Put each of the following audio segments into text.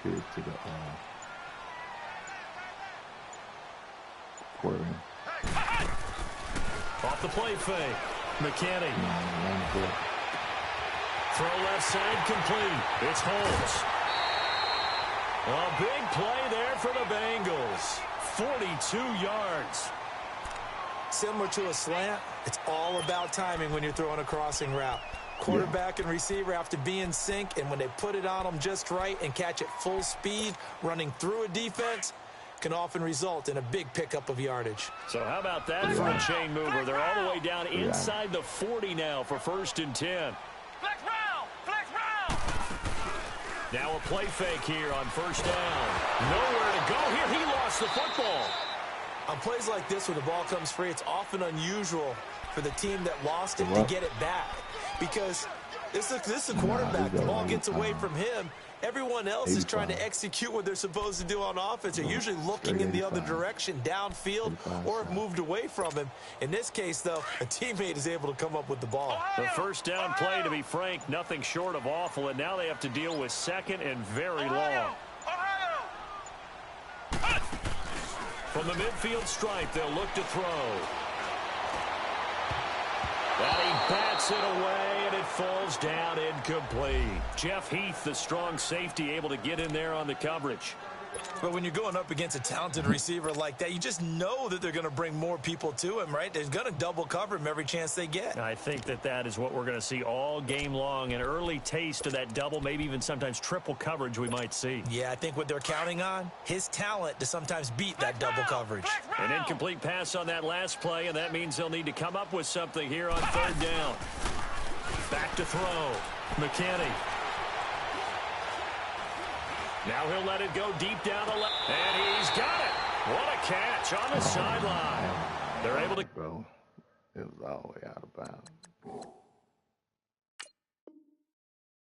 kid to the quarterback. Off the play fake. McKinney. Throw left side complete. It's Holmes. A big play there for the Bengals. 42 yards. Similar to a slant, it's all about timing when you're throwing a crossing route. Quarterback and receiver have to be in sync, and when they put it on them just right and catch it full speed, running through a defense can often result in a big pickup of yardage. So how about that for a chain mover? They're all the way down inside the 40 now for 1st and 10. Flex round! Flex round! Now a play fake here on 1st down. Nowhere to go here. He lost the football. On plays like this where the ball comes free, it's often unusual for the team that lost it to get it back. Because this is a quarterback. The ball gets away from him. Everyone else is trying to execute what they're supposed to do on offense. They're usually looking in the other direction, downfield, or have moved away from him. In this case, though, a teammate is able to come up with the ball. The 1st down play, to be frank, nothing short of awful, and now they have to deal with 2nd and very long. From the midfield stripe, they'll look to throw. And he bats it away, and it falls down incomplete. Jeff Heath, the strong safety, able to get in there on the coverage. But when you're going up against a talented receiver like that, you just know that they're going to bring more people to him, right? They're going to double cover him every chance they get. I think that is what we're going to see all game long. An early taste of that double, maybe even sometimes triple coverage we might see. Yeah, I think what they're counting on, his talent to sometimes beat that double coverage. An incomplete pass on that last play, and that means they'll need to come up with something here on 3rd down. Back to throw. McKinney. Now he'll let it go deep down the left. And he's got it. What a catch on the sideline. They're able to... Bro, it was all the way out of bounds.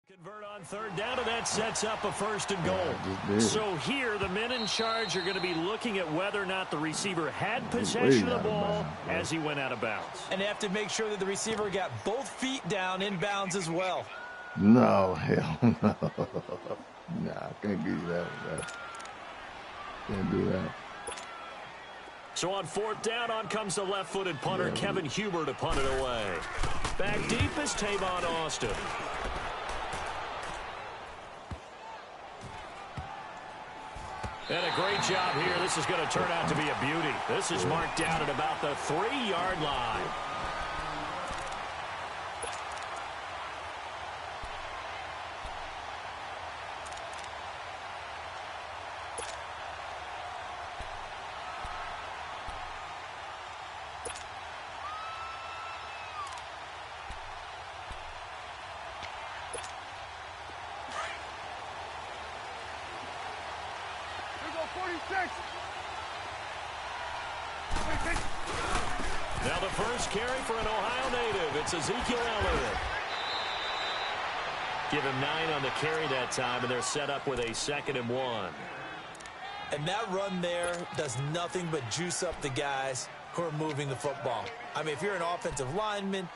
Convert on 3rd down, and that sets up a 1st and goal. So here, the men in charge are going to be looking at whether or not the receiver had possession of the ball as he went out of bounds. And they have to make sure that the receiver got both feet down in bounds as well. No, hell no. Nah, I can't give you that one. Can't do that. So on 4th down, on comes the left-footed punter, Kevin Huber, to punt it away. Back deep is Tavon Austin. And a great job here. This is going to turn out to be a beauty. This is marked down at about the 3-yard line. Now the first carry for an Ohio native. It's Ezekiel Elliott. Give him 9 on the carry that time, and they're set up with a 2nd and 1. And that run there does nothing but juice up the guys who are moving the football. I mean, if you're an offensive lineman,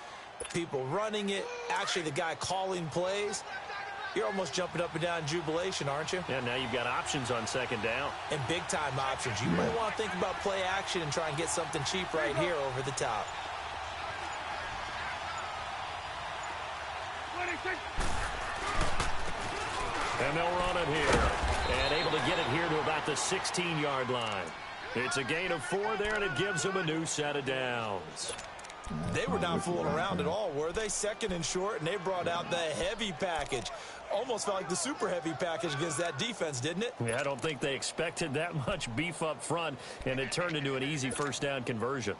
people running it, actually the guy calling plays, you're almost jumping up and down in jubilation, aren't you? Yeah, now you've got options on 2nd down. And big-time options. You might want to think about play action and try and get something cheap right here over the top. And they'll run it here. And able to get it here to about the 16-yard line. It's a gain of 4 there, and it gives them a new set of downs. They were not fooling around at all, were they? 2nd and short, and they brought out the heavy package. Almost felt like the super heavy package against that defense, didn't it? Yeah, I don't think they expected that much beef up front, and it turned into an easy 1st down conversion.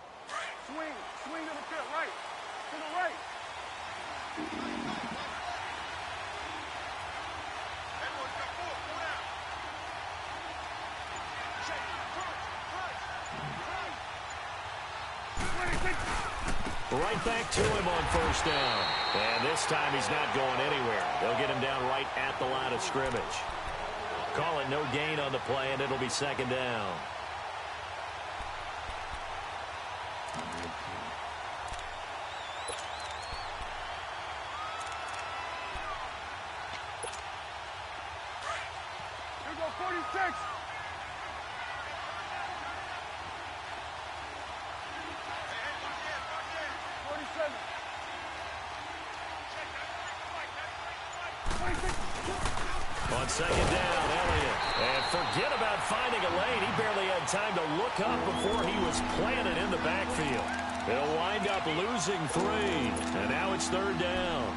Swing to the pit, right. To the right. Right back to him on 1st down. And this time he's not going anywhere. They'll get him down right at the line of scrimmage. Call it no gain on the play, and it'll be 2nd down. 46. 47. 26. On second down, Elliott. And forget about finding a lane. He barely had time to look up before he was planted in the backfield. They'll wind up losing 3. And now it's third down.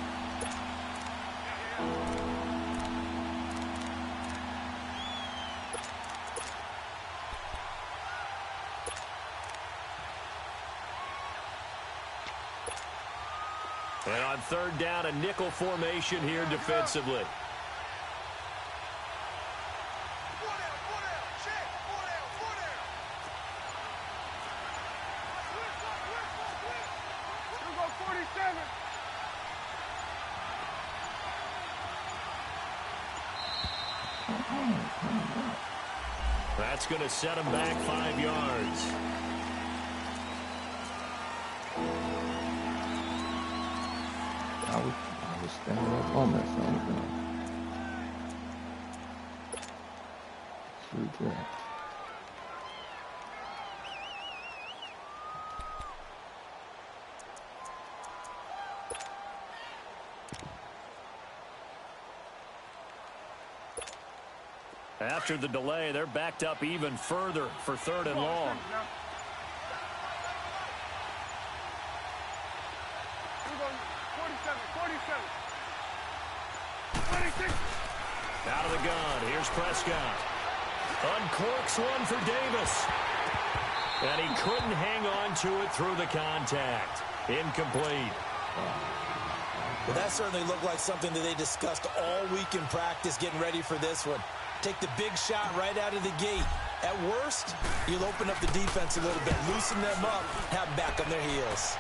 And on third down, a nickel formation here defensively. That's going to set him back 5 yards. I was standing up on that something. Shoot that. After the delay, they're backed up even further for third and long. Out of the gun, here's Prescott. Uncorks one for Davis. And he couldn't hang on to it through the contact. Incomplete. Well, that certainly looked like something that they discussed all week in practice getting ready for this one. Take the big shot right out of the gate. At worst, you'll open up the defense a little bit, loosen them up, have them back on their heels.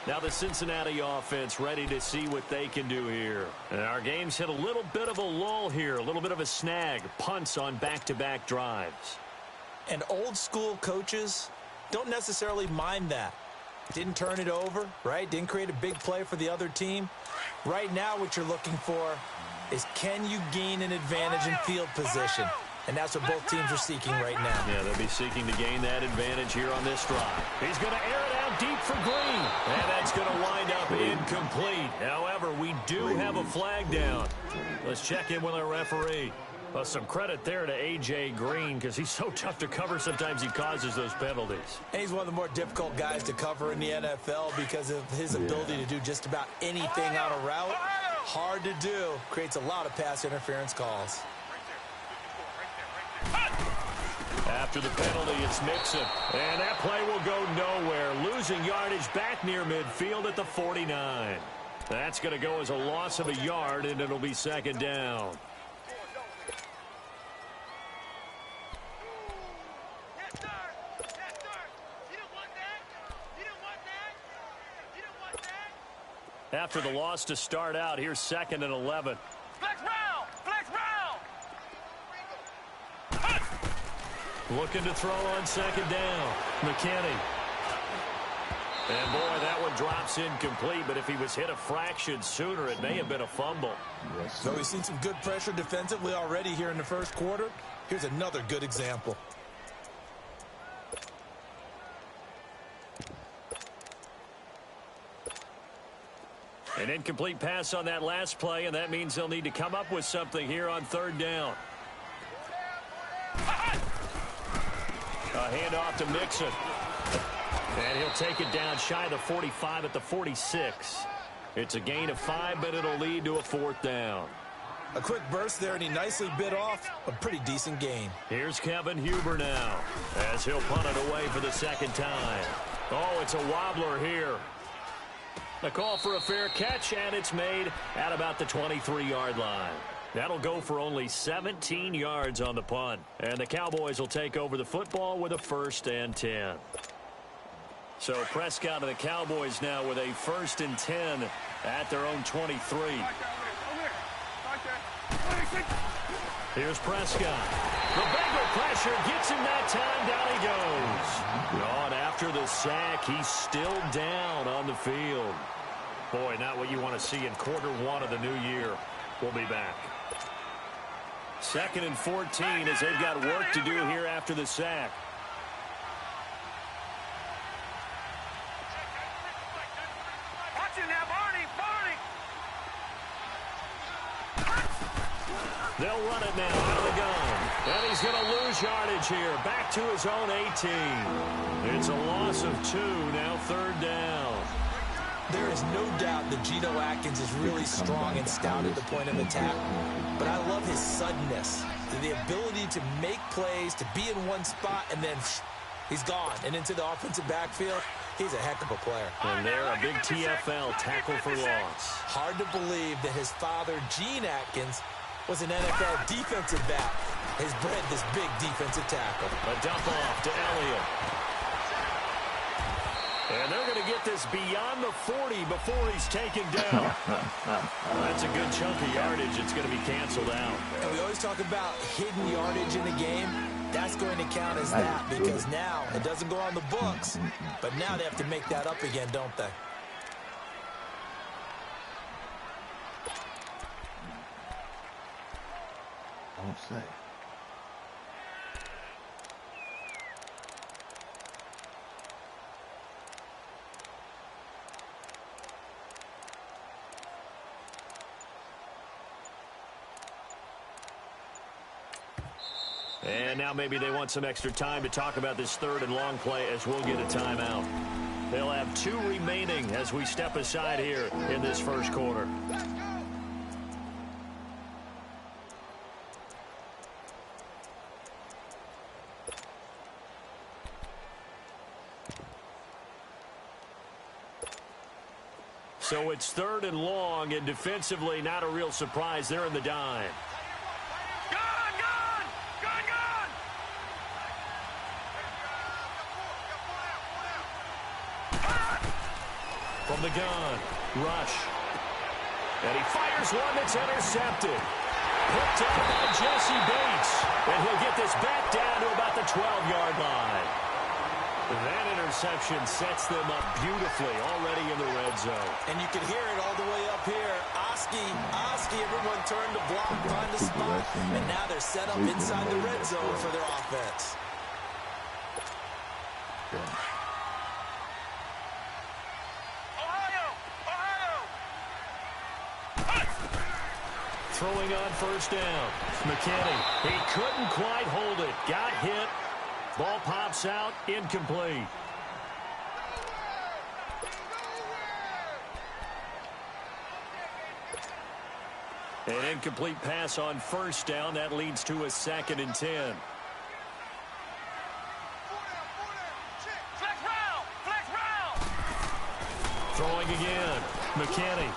Now the Cincinnati offense ready to see what they can do here. And our game's hit a little bit of a lull here, a little bit of a snag. Punts on back-to-back drives. And old school coaches don't necessarily mind that. Didn't turn it over, right? Didn't create a big play for the other team. Right now what you're looking for is, can you gain an advantage in field position? And that's what both teams are seeking right now. Yeah, they'll be seeking to gain that advantage here on this drive. He's going to air it out deep for Green. And that's going to wind up incomplete. However, we do have a flag down. Let's check in with our referee. Well, some credit there to A.J. Green, because he's so tough to cover. Sometimes he causes those penalties. And he's one of the more difficult guys to cover in the NFL because of his ability to do just about anything on a route. Hard to do. Creates a lot of pass interference calls. After the penalty, it's Mixon. And that play will go nowhere. Losing yardage back near midfield at the 49. That's going to go as a loss of a yard, and it'll be second down. After the loss to start out, here's second and 11. Flex round! Flex round! Looking to throw on second down. McKinney. And boy, that one drops incomplete, but if he was hit a fraction sooner, it may have been a fumble. Yes. So we've seen some good pressure defensively already here in the first quarter. Here's another good example. An incomplete pass on that last play, and that means they'll need to come up with something here on third down. A handoff to Mixon. And he'll take it down shy of the 45 at the 46. It's a gain of 5, but it'll lead to a fourth down. A quick burst there, and he nicely bit off a pretty decent gain. Here's Kevin Huber now, as he'll punt it away for the second time. Oh, it's a wobbler here. The call for a fair catch, and it's made at about the 23-yard line. That'll go for only 17 yards on the punt. And the Cowboys will take over the football with a 1st and 10. So Prescott and the Cowboys now with a 1st and 10 at their own 23. Here's Prescott. The Bengal pressure gets him that time. Down he goes. And after the sack, he's still down on the field. Boy, not what you want to see in quarter one of the new year. We'll be back. 2nd and 14 as they've got work to do here after the sack. Watch it now, Barney! They'll run it now out of the gun. And he's going to lose yardage here. Back to his own 18. It's a loss of 2, now 3rd down. There is no doubt that Geno Atkins is really strong and stout at the point of attack, but I love his suddenness, the ability to make plays, to be in one spot, and then he's gone. And into the offensive backfield, he's a heck of a player. And there, a big TFL tackle for loss. Hard to believe that his father, Gene Atkins, was an NFL defensive back. Has bred this big defensive tackle. A dump off to Elliott. And they're going to get this beyond the 40 before he's taken down. That's a good chunk of yardage. It's going to be canceled out. And we always talk about hidden yardage in the game. That's going to count as that because now it doesn't go on the books. But now they have to make that up again, don't they? Don't say. And now maybe they want some extra time to talk about this 3rd and long play as we'll get a timeout. They'll have 2 remaining as we step aside here in this first quarter. So it's 3rd and long, and defensively not a real surprise. They're in the dime. From the gun, rush. And he fires one that's intercepted. Picked up by Jesse Bates. And he'll get this back down to about the 12-yard line. That interception sets them up beautifully already in the red zone. And you can hear it all the way up here. Oski, everyone turned to block, find the spot. And now they're set up inside the red zone for their offense. Throwing on 1st down. McKinney. He couldn't quite hold it. Got hit. Ball pops out. Incomplete. An incomplete pass on 1st down. That leads to a 2nd and 10. Throwing again. McKinney.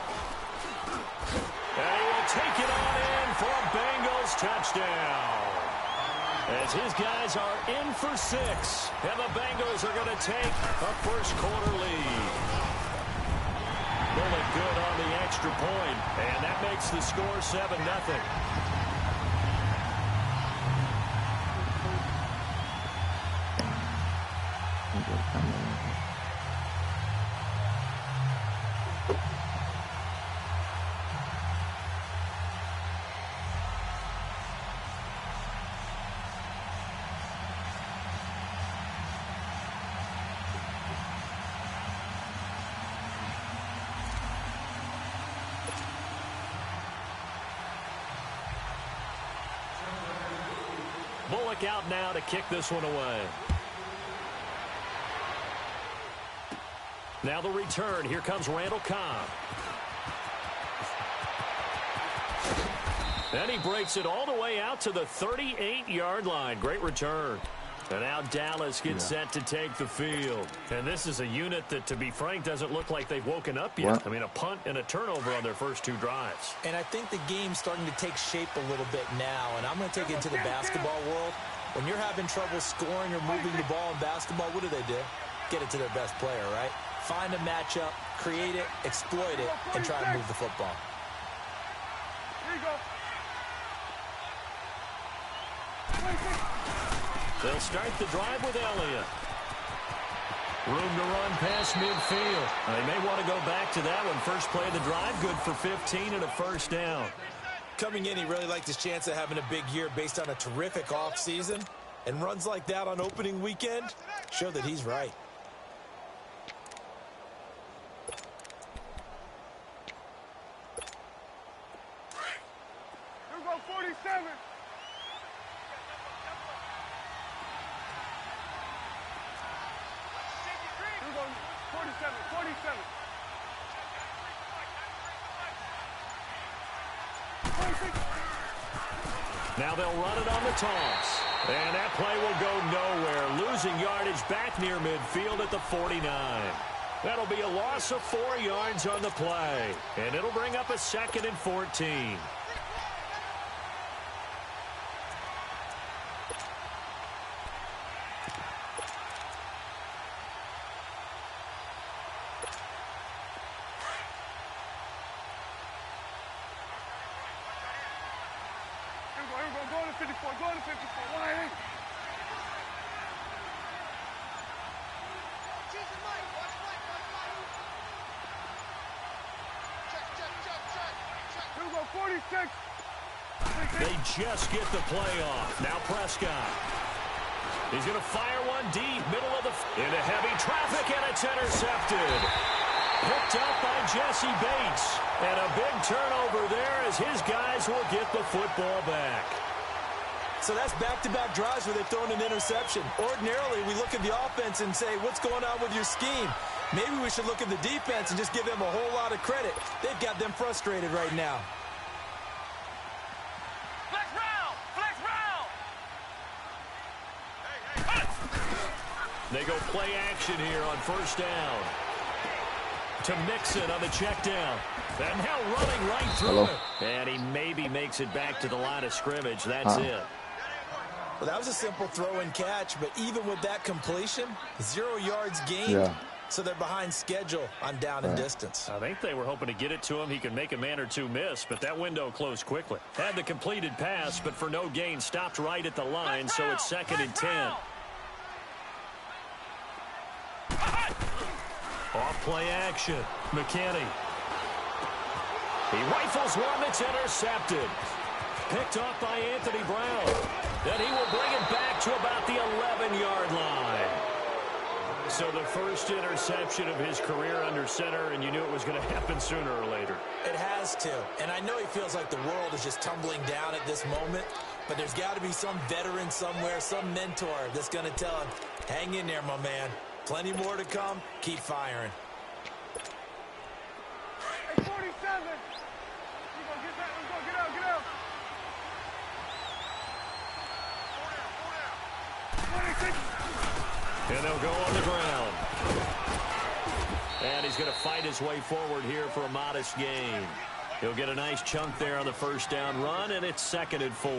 And he will take it on in for a Bengals touchdown. As his guys are in for 6. And the Bengals are going to take a first quarter lead. Bullet good on the extra point. And that makes the score 7-0. Bullock out now to kick this one away. Now the return. Here comes Randall Cobb. And he breaks it all the way out to the 38-yard line. Great return. And now Dallas gets set to take the field. And this is a unit that, to be frank, doesn't look like they've woken up yet. What? I mean, a punt and a turnover on their first 2 drives. And I think the game's starting to take shape a little bit now. And I'm going to take it into the basketball world. When you're having trouble scoring or moving the ball in basketball, what do? Get it to their best player, right? Find a matchup, create it, exploit it, and try to move the football. Here you go. They'll start the drive with Elliott. Room to run past midfield. They may want to go back to that one. First play of the drive, good for 15 and a first down. Coming in, he really liked his chance of having a big year based on a terrific offseason. And runs like that on opening weekend show that he's right. Here we go, 47. Here we go, 47, 47. 26. Now they'll run it on the toss. And that play will go nowhere. Losing yardage back near midfield at the 49. That'll be a loss of 4 yards on the play. And it'll bring up a 2nd and 14. Go to 54, go to 54. Why? Here we go, 46. They just get the play off. Now Prescott. He's going to fire one deep, middle of the... into heavy traffic, and it's intercepted. Picked up by Jesse Bates. And a big turnover there as his guys will get the football back. So that's back-to-back drives where they've thrown an interception. Ordinarily, we look at the offense and say, what's going on with your scheme? Maybe we should look at the defense and just give them a whole lot of credit. They've got them frustrated right now. Flex round! Flex round! They go play action here on first down. To Mixon on the check down. And now running right through it. And he maybe makes it back to the line of scrimmage. That's it. Well, that was a simple throw and catch, but even with that completion, 0 yards gained. Yeah. So they're behind schedule on down and distance. I think they were hoping to get it to him. He could make a man or two miss, but that window closed quickly. Had the completed pass, but for no gain, stopped right at the line, so it's 2nd and 10. Off play action. McKinney. He rifles one that's intercepted. Picked off by Anthony Brown. Then he will bring it back to about the 11-yard line. So the first interception of his career under center, and you knew it was going to happen sooner or later. It has to. And I know he feels like the world is just tumbling down at this moment, but there's got to be some veteran somewhere, some mentor that's going to tell him, hang in there, my man. Plenty more to come. Keep firing. Hey, 47. Get out. And they'll go on the ground. And he's going to fight his way forward here for a modest gain. He'll get a nice chunk there on the first down run, and it's 2nd and 4.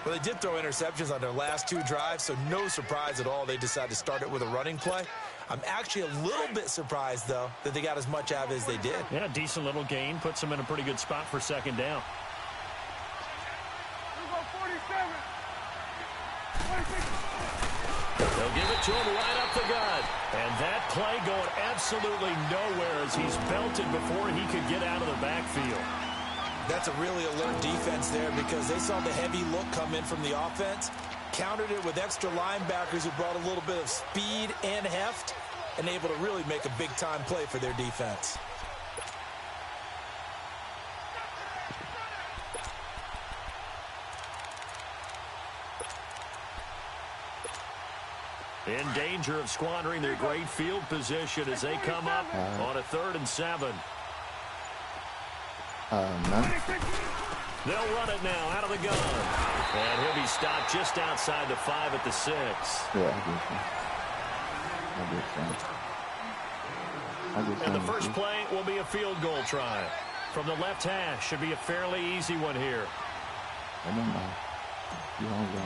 Well, they did throw interceptions on their last 2 drives, so no surprise at all they decided to start it with a running play. I'm actually a little bit surprised, though, that they got as much out of it as they did. Yeah, decent little gain. Puts them in a pretty good spot for 2nd down. Here we go, 47. 26. They'll give it to him right up the gut. And that play going absolutely nowhere as he's belted before he could get out of the backfield. That's a really alert defense there because they saw the heavy look come in from the offense, countered it with extra linebackers who brought a little bit of speed and heft, and able to really make a big-time play for their defense. In danger of squandering their great field position as they come up on a 3rd and 7. They'll run it now out of the gun. And he'll be stopped just outside the 5 at the 6. Yeah, I get And the first play will be a field goal try. From the left hash, should be a fairly easy one here. I don't know. You don't know.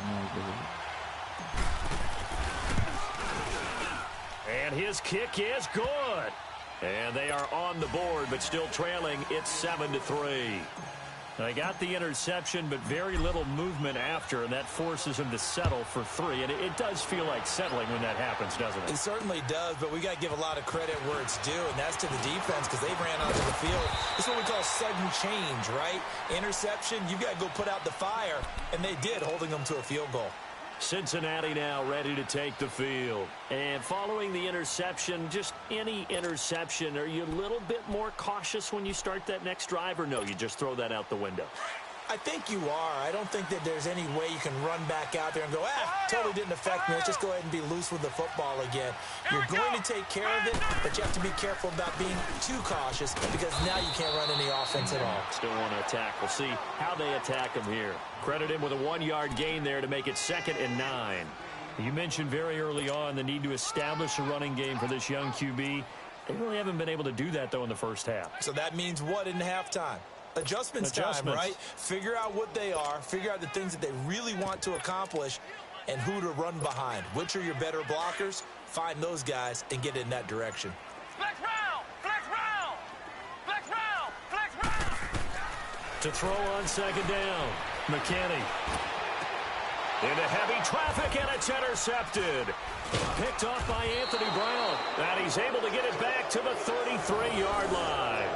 And his kick is good. And they are on the board, but still trailing. It's 7-3. They got the interception, but very little movement after, and that forces him to settle for 3. And it does feel like settling when that happens, doesn't it? It certainly does, but we got to give a lot of credit where it's due, and that's to the defense because they ran onto the field. This is what we call sudden change, right? Interception, you've got to go put out the fire, and they did, holding them to a field goal. Cincinnati now ready to take the field. And following the interception, just any interception, are you a little bit more cautious when you start that next drive, or no, you just throw that out the window? I think you are. I don't think that there's any way you can run back out there and go, totally didn't affect me. Let's just go ahead and be loose with the football again. You're going to take care of it, but you have to be careful about being too cautious because now you can't run any offense at all. Still want to attack. We'll see how they attack him here. Credit him with a 1-yard gain there to make it 2nd and 9. You mentioned very early on the need to establish a running game for this young QB. They really haven't been able to do that, though, in the first half. So that means what in halftime? Adjustments time, right? Figure out what they are, figure out the things that they really want to accomplish, and who to run behind. Which are your better blockers? Find those guys and get in that direction. Flex round! Flex round! Flex round! Flex round! To throw on 2nd down, McKinney. Into heavy traffic, and it's intercepted. Picked off by Anthony Brown. And he's able to get it back to the 33-yard line.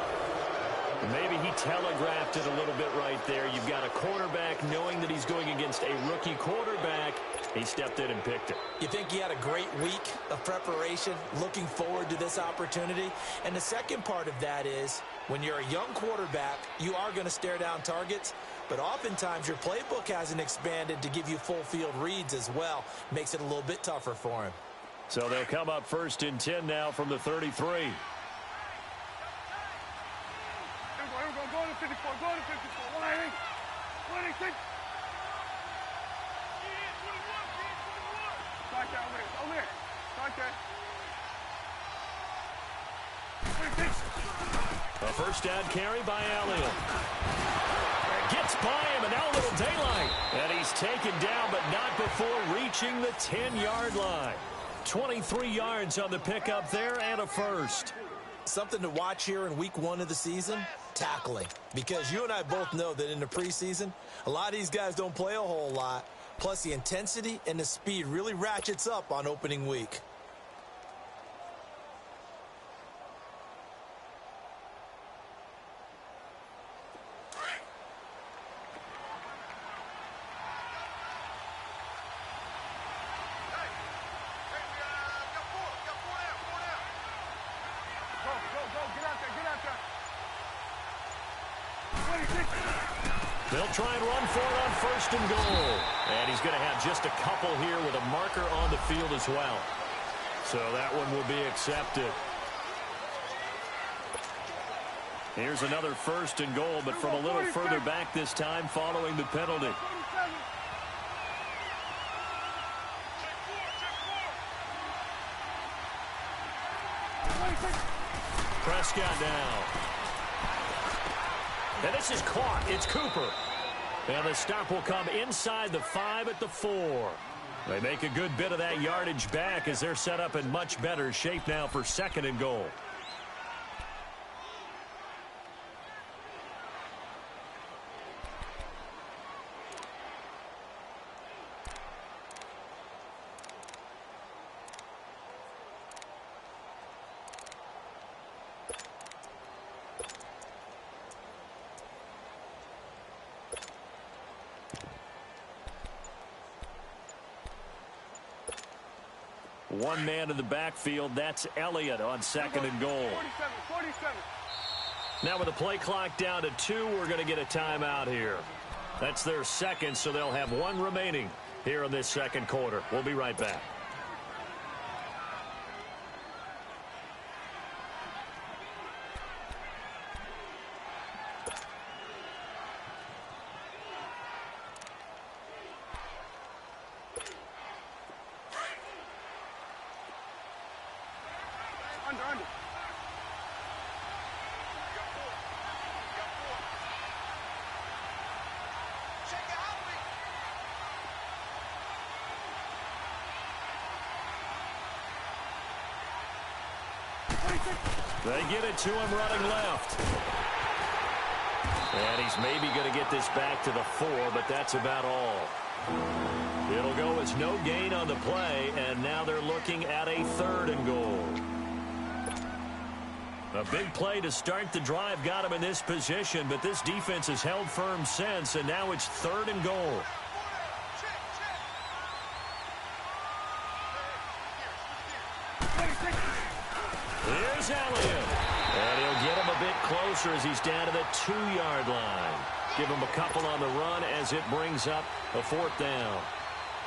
Maybe he telegraphed it a little bit right there. You've got a quarterback knowing that he's going against a rookie quarterback. He stepped in and picked it. You think he had a great week of preparation, looking forward to this opportunity? And the second part of that is, when you're a young quarterback, you are going to stare down targets, but oftentimes your playbook hasn't expanded to give you full field reads as well. Makes it a little bit tougher for him. So they'll come up 1st and 10 now from the 33. Go to 54, go to 54, 180, 186. Start that over there, start that. 26. A 1st down carry by Elliott. Gets by him, and now a little daylight. And he's taken down, but not before reaching the 10-yard line. 23 yards on the pickup there, and a 1st. Something to watch here in week 1 of the season, tackling. Because you and I both know that in the preseason, a lot of these guys don't play a whole lot. Plus, the intensity and the speed really ratchets up on opening week. They'll try and run for it on 1st and goal. And he's going to have just a couple here with a marker on the field as well. So that one will be accepted. Here's another 1st and goal, but from a little further back this time following the penalty. Prescott down. And this is caught. It's Cooper. And the stop will come inside the 5 at the 4. They make a good bit of that yardage back as they're set up in much better shape now for 2nd and goal. One man in the backfield. That's Elliott on 2nd and goal. 47. Now with the play clock down to 2, we're going to get a timeout here. That's their 2nd, so they'll have 1 remaining here in this 2nd quarter. We'll be right back. Under. They get it to him running left. And he's maybe going to get this back to the 4, but that's about all. It'll go as no gain on the play, and now they're looking at a 3rd and goal. A big play to start the drive got him in this position, but this defense has held firm since, and now it's 3rd and goal. Here's Elliott. And he'll get him a bit closer as he's down to the 2-yard line. Give him a couple on the run as it brings up a 4th down.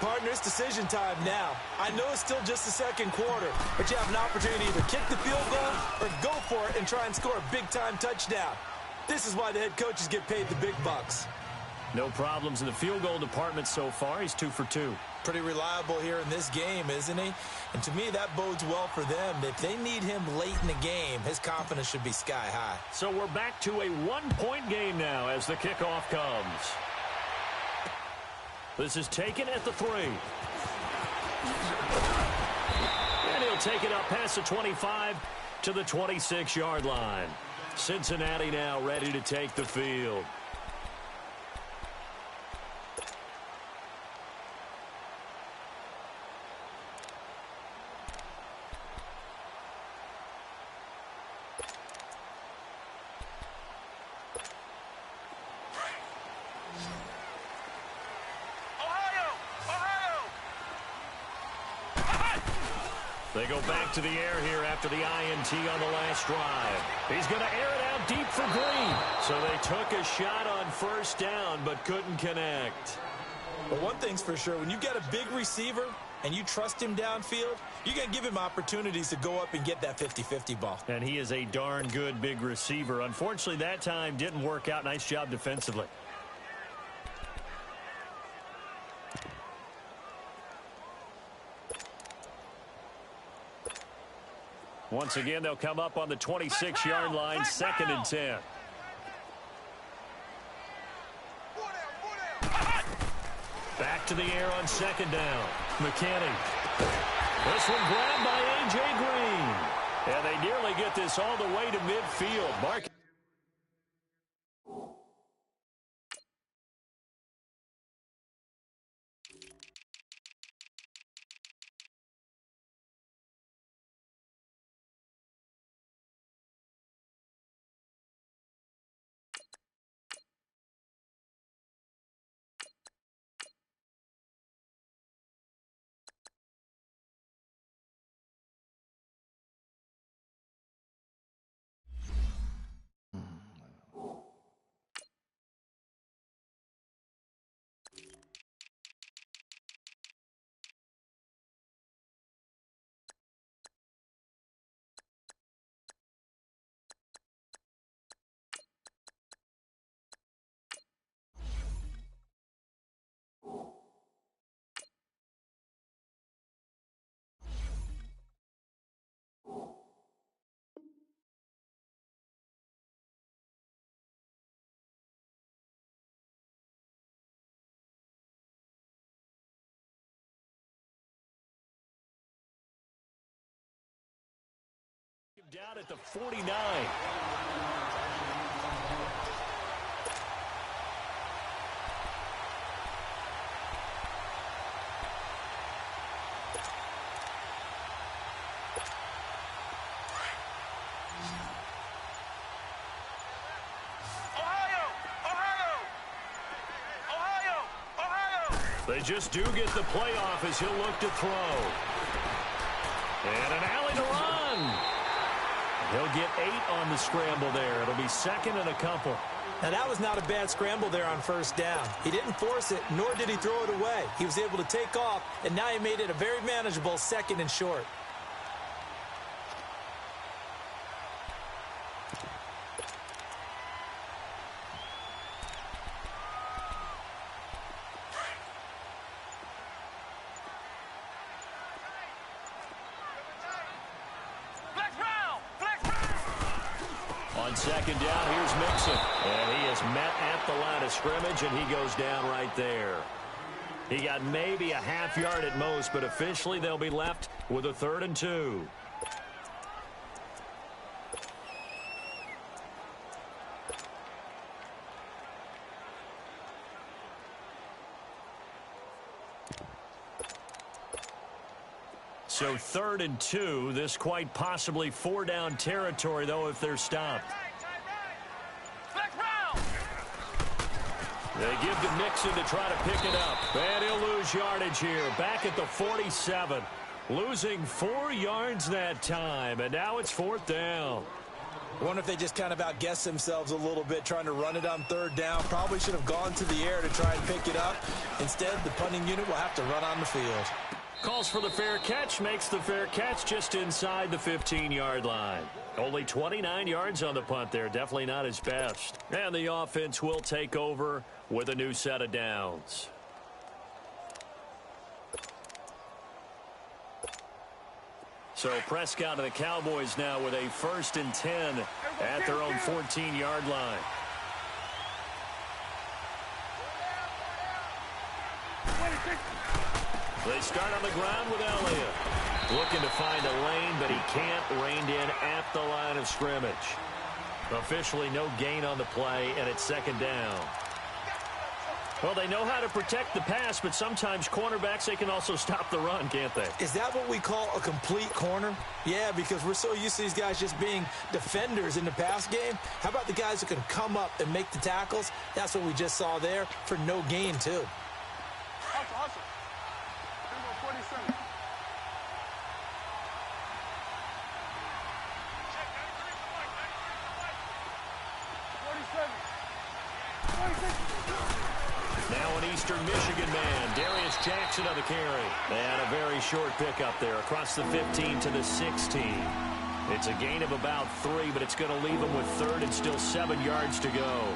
Partner, it's decision time now. I know it's still just the 2nd quarter, but you have an opportunity to either kick the field goal or go for it and try and score a big-time touchdown. This is why the head coaches get paid the big bucks. No problems in the field goal department so far. He's 2 for 2. Pretty reliable here in this game, isn't he? And to me, that bodes well for them. If they need him late in the game, his confidence should be sky high. So we're back to a 1-point game now as the kickoff comes. This is taken at the 3. And he'll take it up past the 25 to the 26-yard line. Cincinnati now ready to take the field. They go back to the air here after the INT on the last drive. He's going to air it out deep for Green. So they took a shot on 1st down but couldn't connect. But one thing's for sure, when you get a big receiver and you trust him downfield, you're going to give him opportunities to go up and get that 50-50 ball. And he is a darn good big receiver. Unfortunately, that time didn't work out. Nice job defensively. Once again, they'll come up on the 26-yard line, 2nd and 10. Back to the air on 2nd down. McKinney. This one grabbed by A.J. Green. And they nearly get this all the way to midfield. Mark. Down at the 49. They just do get the playoff as he'll look to throw. And an alley to run. He'll get 8 on the scramble there. It'll be 2nd and a couple. Now, that was not a bad scramble there on 1st down. He didn't force it, nor did he throw it away. He was able to take off, and now he made it a very manageable 2nd and short. On 2nd down, here's Mixon. And he is met at the line of scrimmage, and he goes down right there. He got maybe a half yard at most, but officially they'll be left with a 3rd and 2. So 3rd and 2. This quite possibly 4-down territory, though, if they're stopped. They give to Mixon to try to pick it up. And he'll lose yardage here. Back at the 47. Losing 4 yards that time. And now it's 4th down. I wonder if they just kind of outguessed themselves a little bit trying to run it on 3rd down. Probably should have gone to the air to try and pick it up. Instead, the punting unit will have to run on the field. Calls for the fair catch, makes the fair catch just inside the 15-yard line. Only 29 yards on the punt there. Definitely not his best. And the offense will take over with a new set of downs. So Prescott and the Cowboys now with a 1st and 10 at their own 14-yard line. They start on the ground with Elliott. Looking to find a lane, but he can't. Reined in at the line of scrimmage. Officially no gain on the play, and it's 2nd down. Well, they know how to protect the pass, but sometimes cornerbacks, they can also stop the run, can't they? Is that what we call a complete corner? Yeah, because we're so used to these guys just being defenders in the pass game. How about the guys who can come up and make the tackles? That's what we just saw there for no gain, too. Hustle. 47. Now an Eastern Michigan man, Darius Jackson on the carry. And a very short pickup there across the 15 to the 16. It's a gain of about 3, but it's going to leave him with 3rd and still 7 yards to go.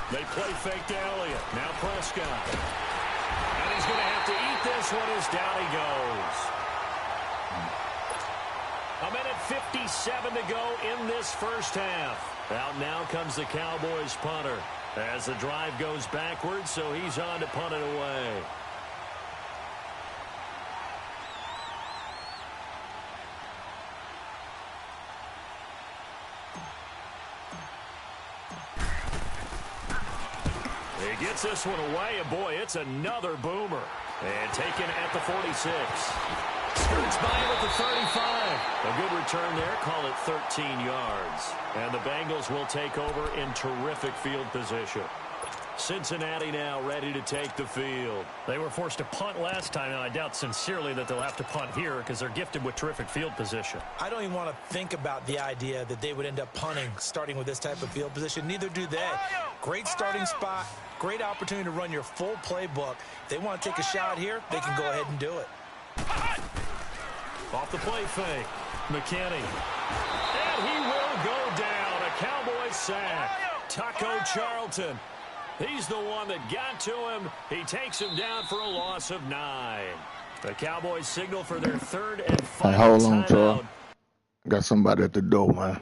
They play fake to Elliott. Now Prescott. And he's going to have to eat this one as down he goes. A minute 57 to go in this first half. Out now comes the Cowboys punter as the drive goes backwards, so he's on to punt it away. He gets this one away, and boy, it's another boomer. And taken at the 46. Skirts by him at the 35. A good return there. Call it 13 yards. And the Bengals will take over in terrific field position. Cincinnati now ready to take the field. They were forced to punt last time, and I doubt sincerely that they'll have to punt here because they're gifted with terrific field position. I don't even want to think about the idea that they would end up punting starting with this type of field position. Neither do they. Great starting spot. Great opportunity to run your full playbook. If they want to take a shot here, they can go ahead and do it. Off the play fake. McKinney. And he will go down. A Cowboys sack. Taco Charlton. He's the one that got to him. He takes him down for a loss of 9. The Cowboys signal for their 3rd and final hold on, timeout. Troy. Got somebody at the door, man.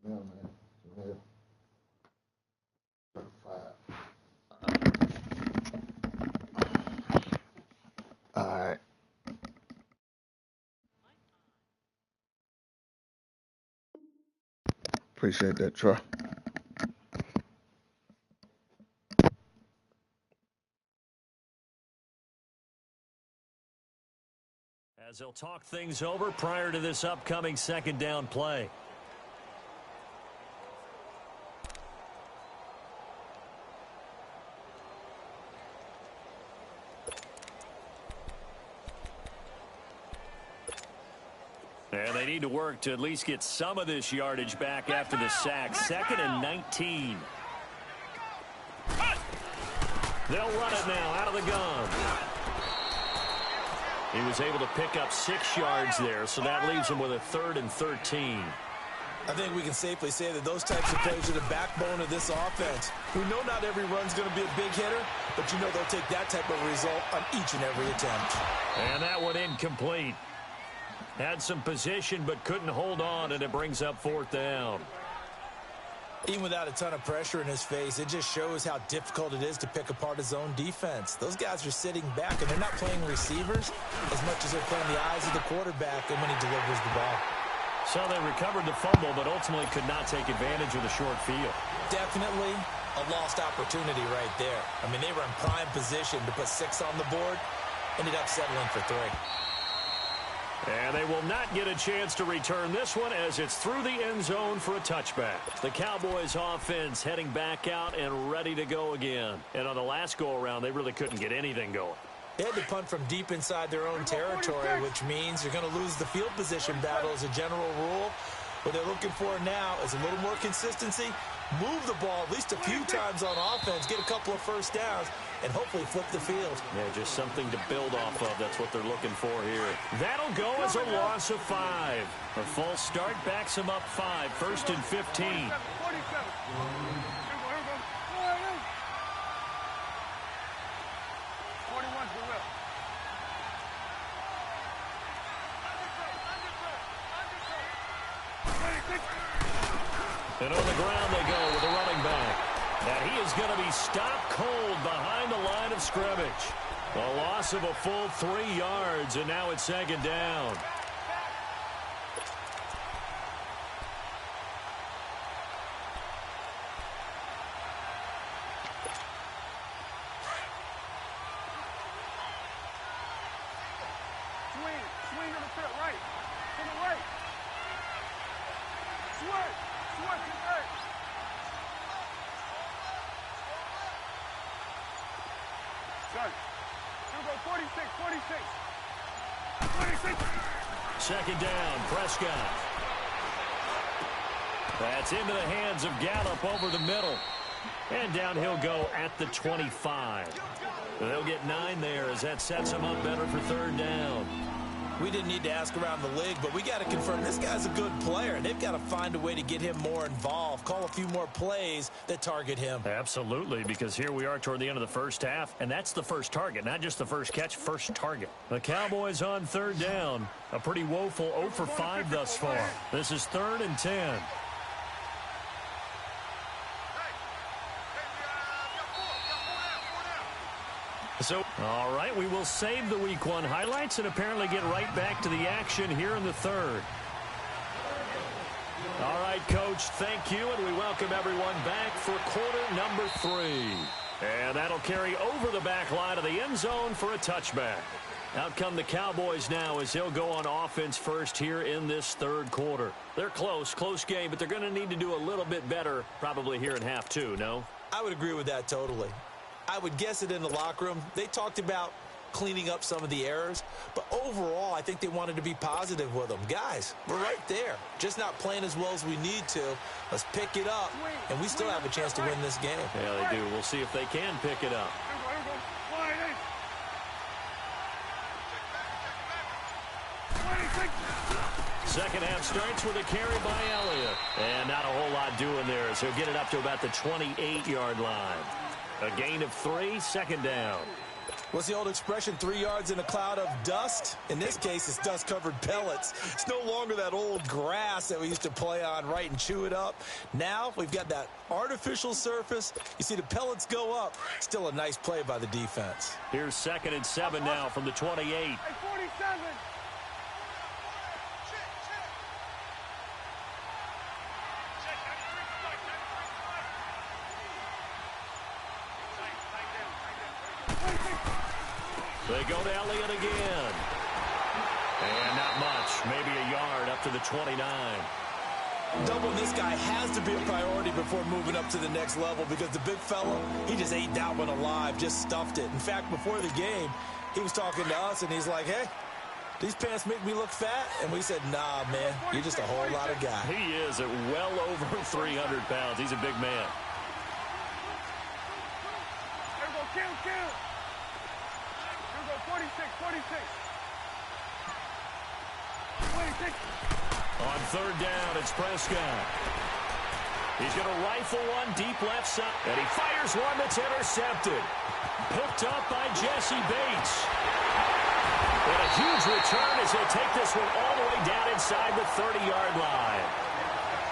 Yeah, man. Yeah. 35. All right. Appreciate that, Troy. As they'll talk things over prior to this upcoming 2nd down play. And they need to work to at least get some of this yardage back after the sack. 2nd and 19. They'll run it now out of the gun. He was able to pick up 6 yards there, so that leaves him with a 3rd and 13. I think we can safely say that those types of plays are the backbone of this offense. We know not every run's going to be a big hitter, but you know they'll take that type of result on each and every attempt. And that one incomplete. Had some position but couldn't hold on, and it brings up 4th down. Even without a ton of pressure in his face, it just shows how difficult it is to pick apart his own defense. Those guys are sitting back, and they're not playing receivers as much as they're playing the eyes of the quarterback and when he delivers the ball. So they recovered the fumble, but ultimately could not take advantage of the short field. Definitely a lost opportunity right there. I mean, they were in prime position to put 6 on the board, ended up settling for 3. And they will not get a chance to return this one as it's through the end zone for a touchback. The Cowboys offense heading back out and ready to go again. And on the last go-around, they really couldn't get anything going. They had to punt from deep inside their own territory, which means you're going to lose the field position battle as a general rule. What they're looking for now is a little more consistency, move the ball at least a few times on offense, get a couple of first downs, and hopefully flip the field. Yeah, just something to build off of. That's what they're looking for here. That'll go as a loss of 5. A false start backs them up 5. 1st and 15. 47. And on the ground they go with a running back. And he is going to be stopped cold behind the line of scrimmage. A loss of a full 3 yards, and now it's 2nd down. Swing on the field, right. To the right. Swing to the right. Done. Here we go, 46. 2nd down, Prescott. That's into the hands of Gallup over the middle. And down he'll go at the 25. They'll get 9 there as that sets them up better for 3rd down. We didn't need to ask around the league, but we got to confirm this guy's a good player. They've got to find a way to get him more involved, call a few more plays that target him. Absolutely, because here we are toward the end of the first half, and that's the first target, not just the first catch, first target. The Cowboys on 3rd down, a pretty woeful 0 for 5 thus far. This is 3rd and 10. So, all right, we will save the Week 1 highlights and apparently get right back to the action here in the 3rd. All right, Coach, thank you, and we welcome everyone back for quarter number 3. And that'll carry over the back line of the end zone for a touchback. Out come the Cowboys now as they'll go on offense first here in this 3rd quarter. They're close game, but they're going to need to do a little bit better probably here in half 2, no? I would agree with that totally. I would guess it in the locker room. They talked about cleaning up some of the errors, but overall, I think they wanted to be positive with them. Guys, we're right there. Just not playing as well as we need to. Let's pick it up, and we still have a chance to win this game. Yeah, they do. We'll see if they can pick it up. Second half starts with a carry by Elliott. And not a whole lot doing there as he'll get it up to about the 28-yard line. A gain of 3, 2nd down. What's the old expression, 3 yards in a cloud of dust? In this case, it's dust-covered pellets. It's no longer that old grass that we used to play on, right, and chew it up. Now we've got that artificial surface. You see the pellets go up. Still a nice play by the defense. Here's 2nd and 7 now from the 28. Hey, 47. They go to Elliott again. And not much. Maybe a yard up to the 29. Doubling this guy has to be a priority before moving up to the next level because the big fella, he just ate that one alive, just stuffed it. In fact, before the game, he was talking to us, and he's like, hey, These pants make me look fat. And we said, nah, man, you're just a whole lot of guy. He is at well over 300 pounds. He's a big man. Here we go, kill. Here we go, 46. 26. On third down, it's Prescott. He's going to rifle one deep left side. And he fires one that's intercepted. Picked up by Jesse Bates. And a huge return as he'll take this one all the way down inside the 30-yard line.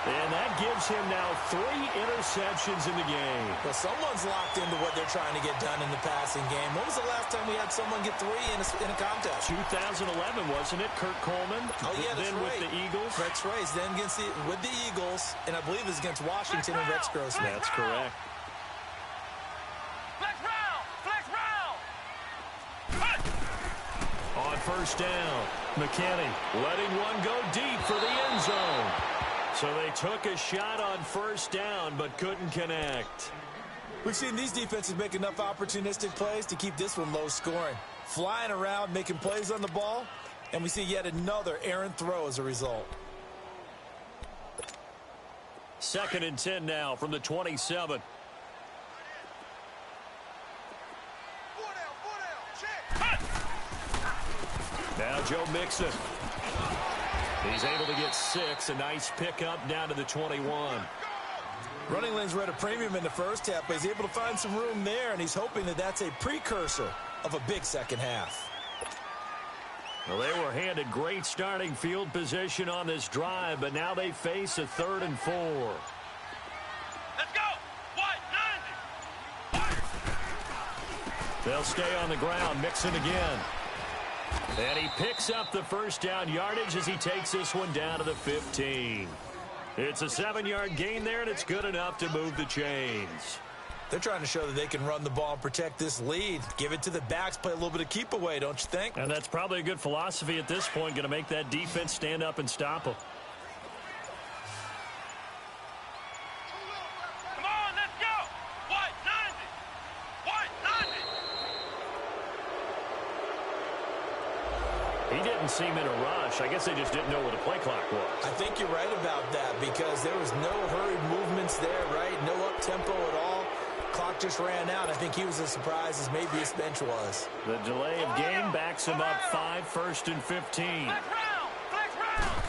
And that gives him now 3 interceptions in the game. Well, someone's locked into what they're trying to get done in the passing game. When was the last time we had someone get 3 in a contest? 2011, wasn't it? Kurt Coleman. Oh, yeah, that's then right. with the Eagles. Rex Reyes, then with the Eagles, and I believe it was against Washington and Rex Grossman. That's correct. Flex round. On first down, McKinney letting one go deep for the end zone. So they took a shot on first down, but couldn't connect. We've seen these defenses make enough opportunistic plays to keep this one low scoring. Flying around, making plays on the ball, and we see yet another errant throw as a result. 2nd and 10 now from the 27. Now Joe Mixon. He's able to get 6. A nice pickup down to the 21. Running lanes were at a premium in the first half, but he's able to find some room there, and he's hoping that that's a precursor of a big second half. Well, they were handed great starting field position on this drive, but now they face a 3rd and 4. Let's go. What? 90. They'll stay on the ground. Mixon again. And he picks up the first down yardage as he takes this one down to the 15. It's a 7-yard gain there, and it's good enough to move the chains. They're trying to show that they can run the ball and protect this lead. Give it to the backs, play a little bit of keep away, don't you think? And that's probably a good philosophy at this point, going to make that defense stand up and stop them. Come on, let's go. What? 90. What? 90. He didn't seem in a rush. I guess they just didn't know what a play clock was. I think you're right about that because there was no hurried movements there, right? No up-tempo at all. Clock just ran out. I think he was as surprised as maybe his bench was. The delay of game backs him up 5, 1st and 15. Flex round.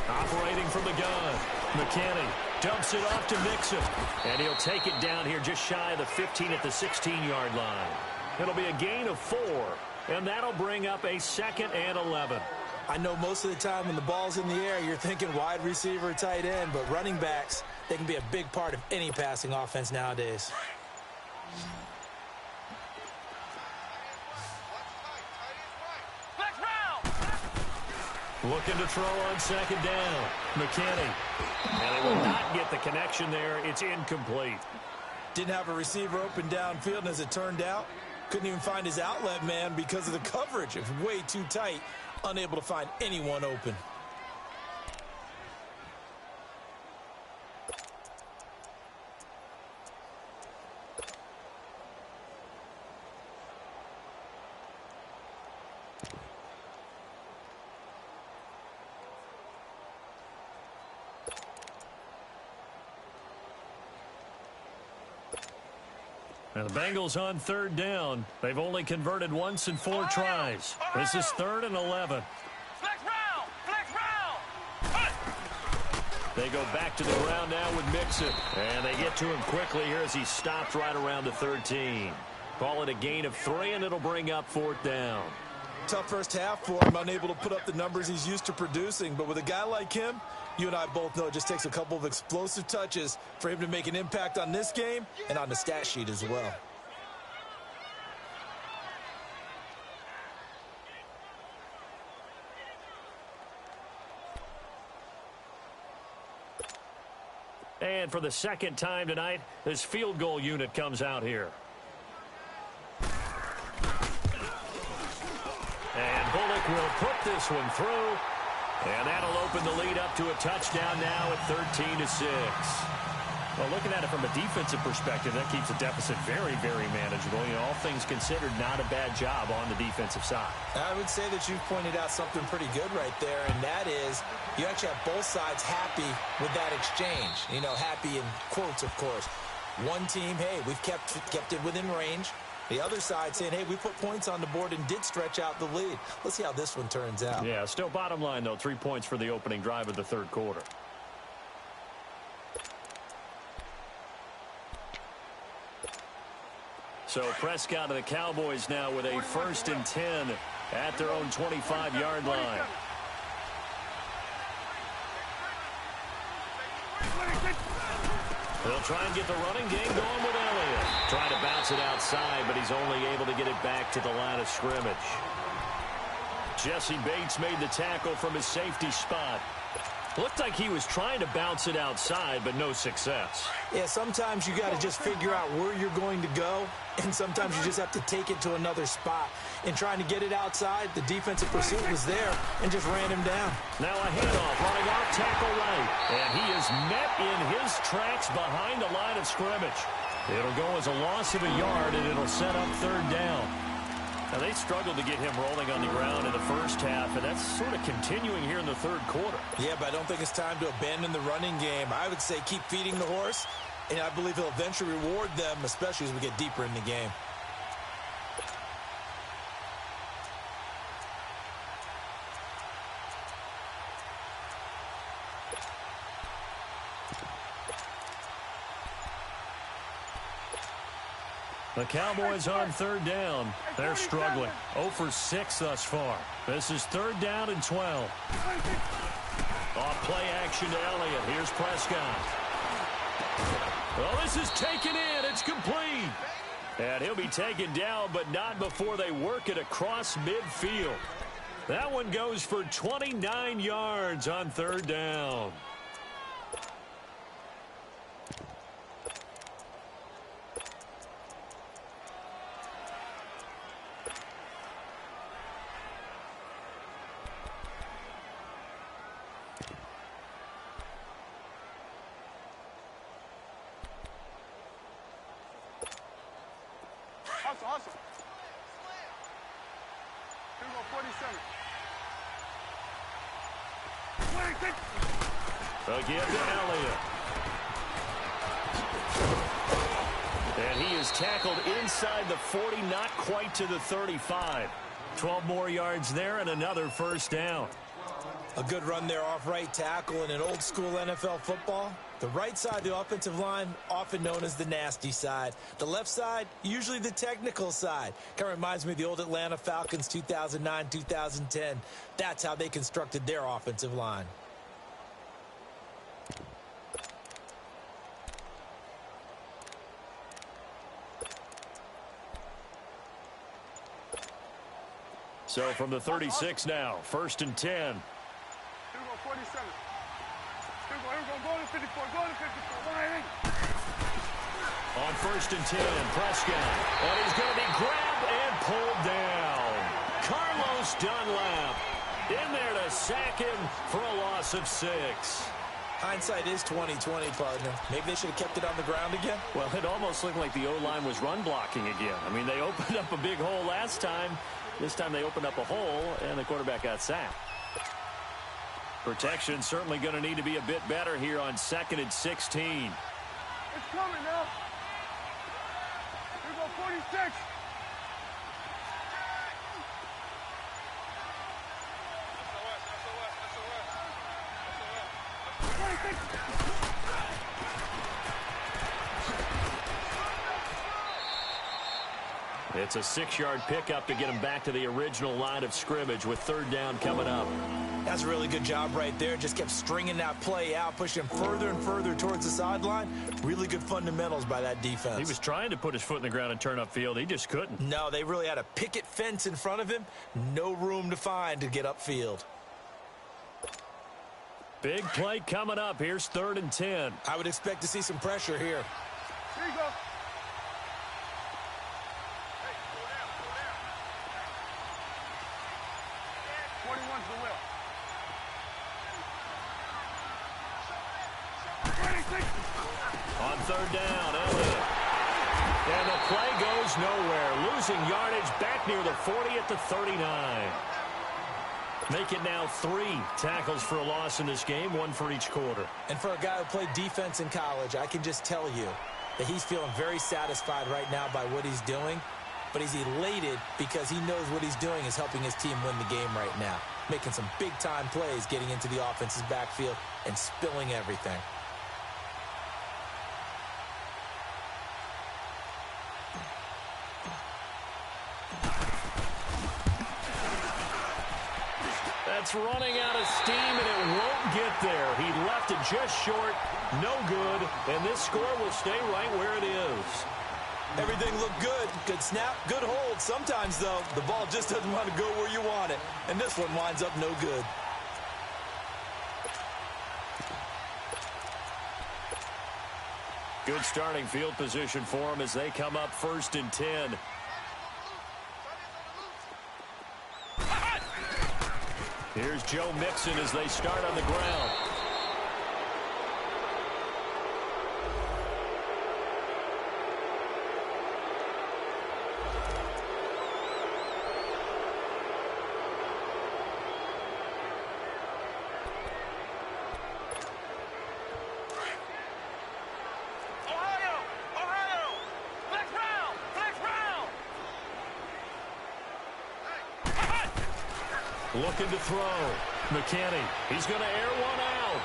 Operating from the gun. McKinney dumps it off to Mixon. And he'll take it down here just shy of the 15 at the 16-yard line. It'll be a gain of 4. And that'll bring up a 2nd and 11. I know most of the time when the ball's in the air, you're thinking wide receiver, tight end, but running backs, they can be a big part of any passing offense nowadays. Flex round. Looking to throw on 2nd down. McKinney. And they will not get the connection there. It's incomplete. Didn't have a receiver open downfield, and as it turned out, couldn't even find his outlet man because of the coverage. It was way too tight, unable to find anyone open. Now the Bengals on 3rd down. They've only converted once in 4 tries. This is 3rd and 11. Flex round. They go back to the ground now with Mixon. And they get to him quickly here as he stopped right around the 13. Call it a gain of 3, and it'll bring up 4th down. Tough first half for him, unable to put up the numbers he's used to producing. But with a guy like him, you and I both know it just takes a couple of explosive touches for him to make an impact on this game and on the stat sheet as well. And for the 2nd time tonight, this field goal unit comes out here. And Bullock will put this one through. And that'll open the lead up to a touchdown now at 13-6. Well, looking at it from a defensive perspective, that keeps the deficit very, very manageable. You know, all things considered, not a bad job on the defensive side. I would say that you've pointed out something pretty good right there, and that is you actually have both sides happy with that exchange. You know, happy in quotes, of course. One team, hey, we've kept it within range. The other side saying, hey, we put points on the board and did stretch out the lead. Let's see how this one turns out. Yeah, still bottom line, though, 3 points for the opening drive of the third quarter. So Prescott and the Cowboys now with a 1st and 10 at their own 25-yard line. They'll try and get the running game going with Elliott. Trying to bounce it outside, but he's only able to get it back to the line of scrimmage. Jesse Bates made the tackle from his safety spot. Looked like he was trying to bounce it outside, but no success. Yeah, sometimes you got to just figure out where you're going to go, and sometimes you just have to take it to another spot. In trying to get it outside, the defensive pursuit was there and just ran him down. Now a handoff, running off tackle right, and he is met in his tracks behind the line of scrimmage. It'll go as a loss of a yard, and it'll set up 3rd down. Now, they struggled to get him rolling on the ground in the first half, and that's sort of continuing here in the third quarter. Yeah, but I don't think it's time to abandon the running game. I would say keep feeding the horse, and I believe he'll eventually reward them, especially as we get deeper in the game. The Cowboys on 3rd down. They're struggling. 0 for 6 thus far. This is 3rd down and 12. Off play action to Elliott. Here's Prescott. Well, this is taken in. It's complete. And he'll be taken down, but not before they work it across midfield. That one goes for 29 yards on 3rd down. Hustle. Here we go, 47. Again to Elliott. And he is tackled inside the 40, not quite to the 35. 12 more yards there and another 1st down. A good run there off right tackle in an old school NFL football. The right side of the offensive line, often known as the nasty side. The left side, usually the technical side. Kind of reminds me of the old Atlanta Falcons 2009, 2010. That's how they constructed their offensive line. So from the 36 now, 1st and 10. Here we go, 47. Here we go, go to 54, go to 54, 180. On 1st and 10, Prescott. And he's going to be grabbed and pulled down. Carlos Dunlap in there to sack him for a loss of 6. Hindsight is 20/20, partner. Maybe they should have kept it on the ground again. Well, it almost looked like the O-line was run blocking again. I mean, they opened up a big hole last time. This time they opened up a hole, and the quarterback got sacked. Protection certainly going to need to be a bit better here on 2nd and 16. It's coming now. Here we go, 46. It's a 6-yard pickup to get him back to the original line of scrimmage with 3rd down coming up. That's a really good job right there. Just kept stringing that play out, pushing him further and further towards the sideline. Really good fundamentals by that defense. He was trying to put his foot in the ground and turn upfield. He just couldn't. No, they really had a picket fence in front of him. No room to find to get upfield. Big play coming up. Here's 3rd and 10. I would expect to see some pressure here. Here you go. 41's the will. 26. On third down. Elliott. And the play goes nowhere. Losing yardage back near the 40 at the 39. Make it now 3 tackles for a loss in this game, 1 for each quarter. And for a guy who played defense in college, I can just tell you that he's feeling very satisfied right now by what he's doing. But he's elated because he knows what he's doing is helping his team win the game right now. Making some big-time plays, getting into the offense's backfield, and spilling everything. That's running out of steam, and it won't get there. He left it just short, no good, and this score will stay right where it is. Everything looked good. Good snap, good hold. Sometimes, though, the ball just doesn't want to go where you want it, and this one winds up no good. Good starting field position for them as they come up 1st and 10. Here's Joe Mixon as they start on the ground. Looking to throw. McKinney. He's going to air one out.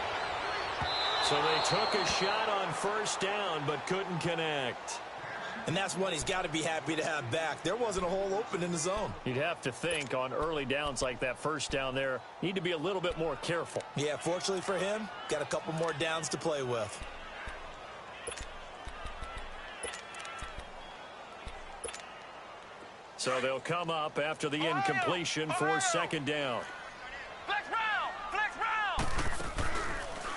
So they took a shot on 1st down, but couldn't connect. And that's one he's got to be happy to have back. There wasn't a hole open in the zone. You'd have to think on early downs like that 1st down there, need to be a little bit more careful. Yeah, fortunately for him, got a couple more downs to play with. So they'll come up after the incompletion for 2nd down. Flex round! Flex round!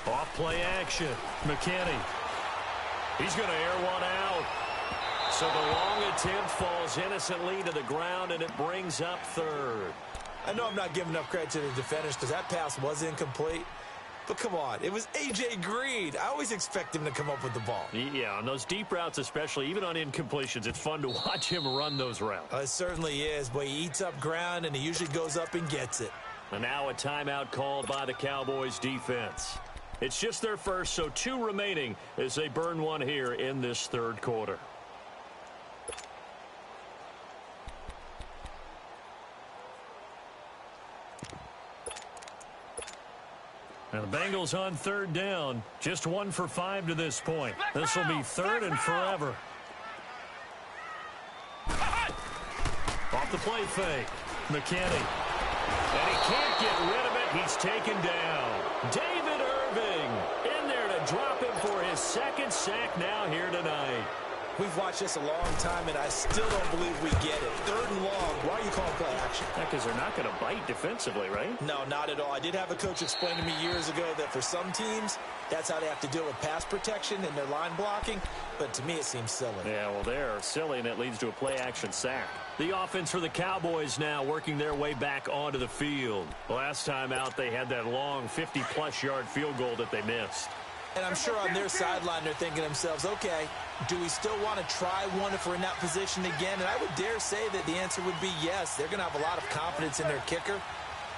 Off play action. McKinney. He's going to air one out. So the long attempt falls innocently to the ground, and it brings up 3rd. I know I'm not giving enough credit to the defenders because that pass was incomplete. But come on, it was A.J. Green. I always expect him to come up with the ball. Yeah, on those deep routes especially, even on incompletions, it's fun to watch him run those routes. It certainly is, but he eats up ground, and he usually goes up and gets it. And now a timeout called by the Cowboys defense. It's just their first, so 2 remaining as they burn one here in this 3rd quarter. Now the Bengals on 3rd down. Just 1 for 5 to this point. This will be 3rd and forever. Off the play fake. McKinney. And he can't get rid of it. He's taken down. David Irving in there to drop him for his 2nd sack now here tonight. We've watched this a long time, and I still don't believe we get it. 3rd and long. Why are you calling play action? Because they're not going to bite defensively, right? No, not at all. I did have a coach explain to me years ago that for some teams, that's how they have to deal with pass protection and their line blocking. But to me, it seems silly. Yeah, well, they're silly, and it leads to a play-action sack. The offense for the Cowboys now working their way back onto the field. Last time out, they had that long 50-plus yard field goal that they missed. And I'm sure on their sideline they're thinking to themselves, okay, do we still want to try one if we're in that position again? And I would dare say that the answer would be yes. They're going to have a lot of confidence in their kicker.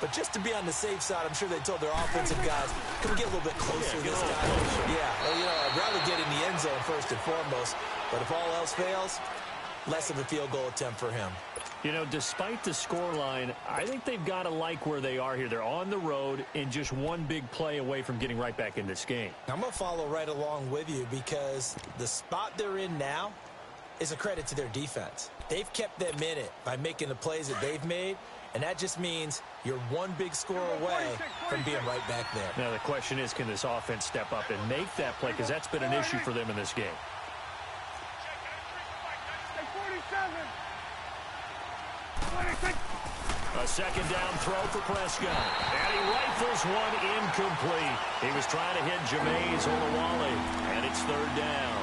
But just to be on the safe side, I'm sure they told their offensive guys, can we get a little bit closer to this guy? Yeah, well, you know, I'd rather get in the end zone first and foremost. But if all else fails, less of a field goal attempt for him. You know, despite the scoreline, I think they've got to like where they are here. They're on the road and just 1 big play away from getting right back in this game. I'm going to follow right along with you because the spot they're in now is a credit to their defense. They've kept them in it by making the plays that they've made, and that just means you're 1 big score away from being right back there. Now, the question is, can this offense step up and make that play? Because that's been an issue for them in this game. A 2nd down throw for Prescott. And he rifles one incomplete. He was trying to hit Jameis Olawale, and it's 3rd down.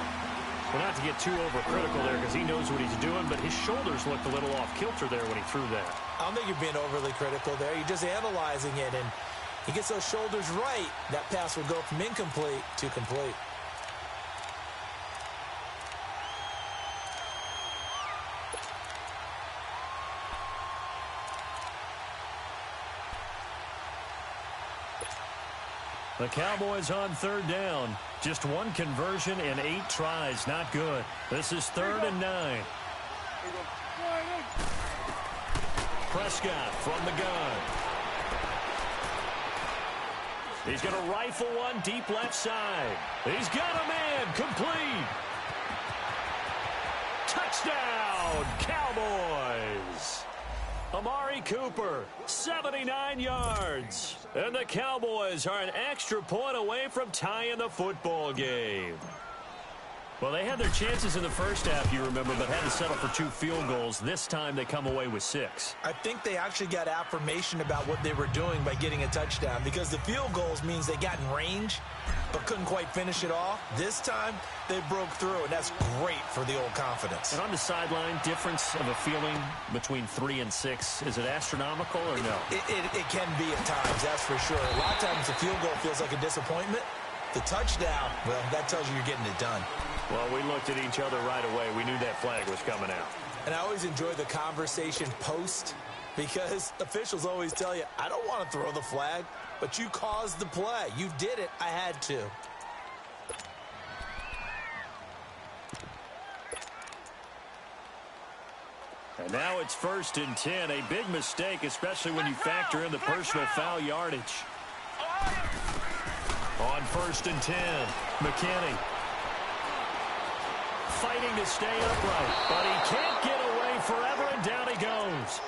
Well, not to get too overcritical there because he knows what he's doing, but his shoulders looked a little off kilter there when he threw that. I don't think you're being overly critical there. You're just analyzing it, and he gets those shoulders right. That pass will go from incomplete to complete. The Cowboys on third down. Just one conversion and 8 tries. Not good. This is 3rd and 9. Prescott from the gun. He's going to rifle one deep left side. He's got a man. Complete. Touchdown, Cowboys. Amari Cooper, 79 yards. And the Cowboys are an extra point away from tying the football game. Well, they had their chances in the first half, you remember, but had to settle for 2 field goals. This time they come away with 6. I think they actually got affirmation about what they were doing by getting a touchdown, because the field goals means they got in range but couldn't quite finish it off. This time they broke through, and that's great for the old confidence. And on the sideline, difference of a feeling between 3 and 6, is it astronomical or no? It can be at times, that's for sure. A lot of times the field goal feels like a disappointment. The touchdown, well, that tells you you're getting it done. Well, we looked at each other right away. We knew that flag was coming out. And I always enjoy the conversation post, because officials always tell you, I don't want to throw the flag, but you caused the play. You did it. I had to. And now it's 1st and 10. A big mistake, especially when you factor in the personal foul yardage. On 1st and 10, McKinney. Fighting to stay upright, but he can't get away forever, and down he goes.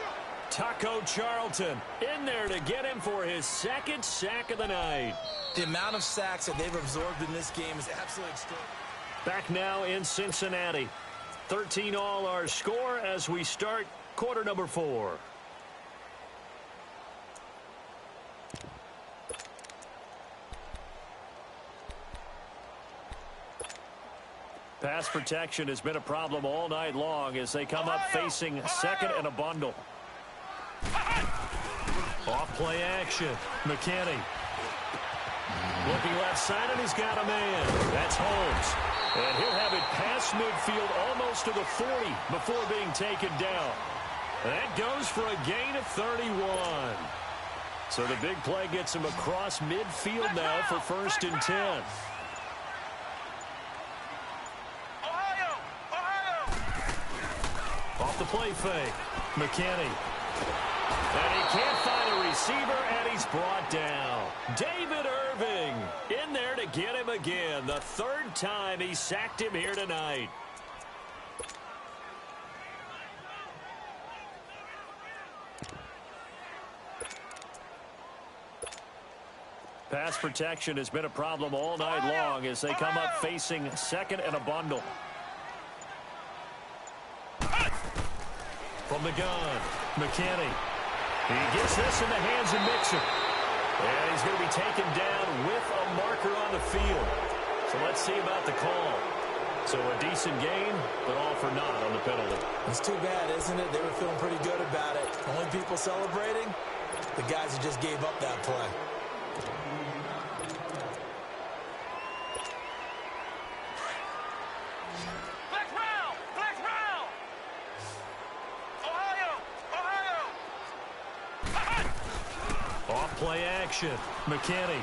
Taco Charlton in there to get him for his 2nd sack of the night. The amount of sacks that they've absorbed in this game is absolutely extraordinary. Back now in Cincinnati. 13 all our score as we start quarter number 4. Pass protection has been a problem all night long as they come up facing 2nd and a bundle. Off play action. McKinney. Looking left side, and he's got a man. That's Holmes. And he'll have it past midfield almost to the 40 before being taken down. That goes for a gain of 31. So the big play gets him across midfield now for 1st and 10. Off the play fake. McKinney. And he can't find a receiver, and he's brought down. David Irving in there to get him again. The 3rd time he sacked him here tonight. Pass protection has been a problem all night long as they come up facing 2nd and a bundle. From the gun, McKinney. He gets this in the hands of Mixon. And he's going to be taken down with a marker on the field. So let's see about the call. So a decent game, but all for naught on the penalty. It's too bad, isn't it? They were feeling pretty good about it. Only people celebrating, the guys who just gave up that play. Play action. McKinney.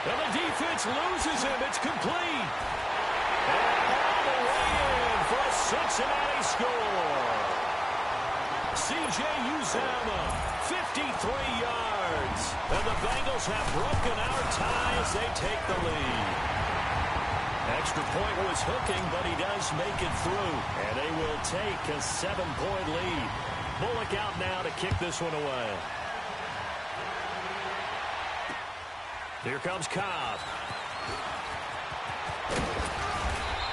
And the defense loses him. It's complete. And all the way in for a Cincinnati score. C.J. Uzomah, 53 yards. And the Bengals have broken our tie as they take the lead. Extra point was hooking, but he does make it through. And they will take a 7-point lead. Bullock out now to kick this one away. Here comes Cobb.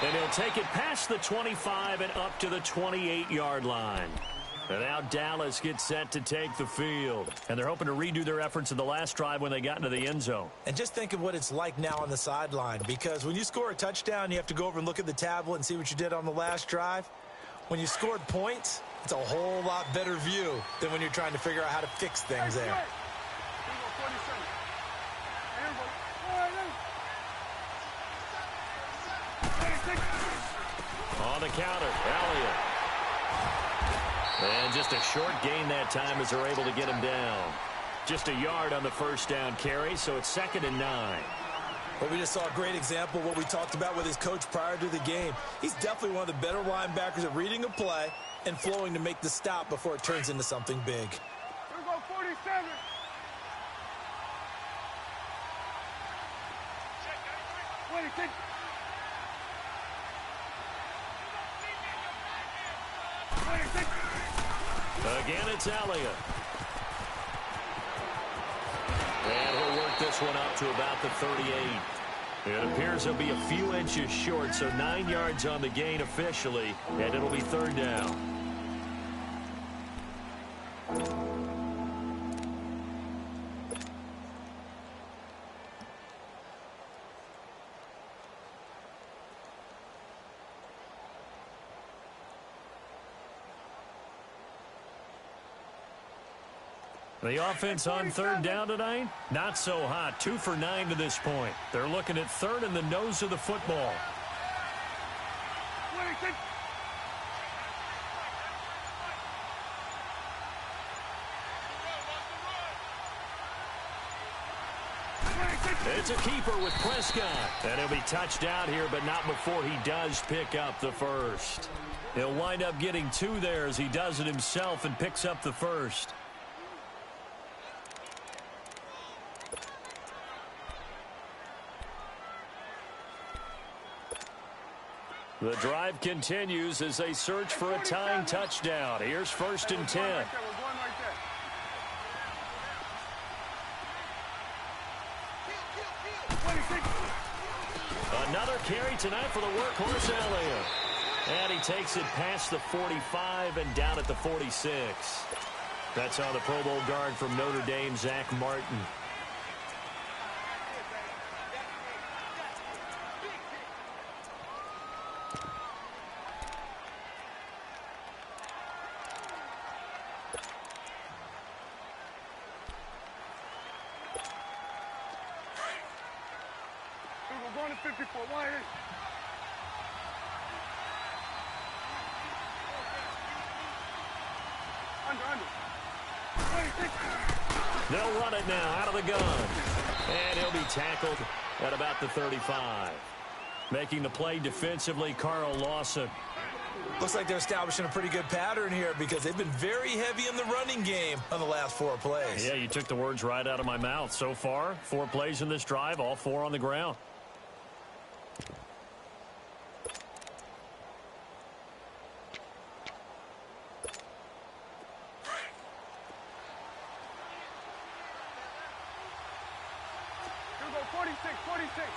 And he'll take it past the 25 and up to the 28-yard line. And now Dallas gets set to take the field. And they're hoping to redo their efforts in the last drive when they got into the end zone. And just think of what it's like now on the sideline, because when you score a touchdown, you have to go over and look at the tablet and see what you did on the last drive. When you scored points, it's a whole lot better view than when you're trying to figure out how to fix things there. On the counter, Elliott. And just a short gain that time as they're able to get him down. Just a yard on the first down carry, so it's 2nd and 9. Well, we just saw a great example of what we talked about with his coach prior to the game. He's definitely one of the better linebackers at reading a play and flowing to make the stop before it turns into something big. Here we go, 47. Again, it's Elliott. And he'll work this one up to about the 38. It appears he'll be a few inches short, so 9 yards on the gain officially, and it'll be 3rd down. The offense on 3rd down tonight, not so hot. 2 for 9 to this point. They're looking at 3rd and the nose of the football. It's a keeper with Prescott. And he'll be touched out here, but not before he does pick up the first. He'll wind up getting 2 there as he does it himself and picks up the first. The drive continues as they search for a tying touchdown. Here's 1st and 10. Another carry tonight for the workhorse Elliott. And he takes it past the 45 and down at the 46. That's on the Pro Bowl guard from Notre Dame, Zach Martin. We're going to 54. Why is under. They'll run it now out of the gun. And he'll be tackled at about the 35. Making the play defensively, Carl Lawson. Looks like they're establishing a pretty good pattern here because they've been very heavy in the running game on the last 4 plays. Yeah, you took the words right out of my mouth. So far, 4 plays in this drive, all 4 on the ground. Here we go, 46.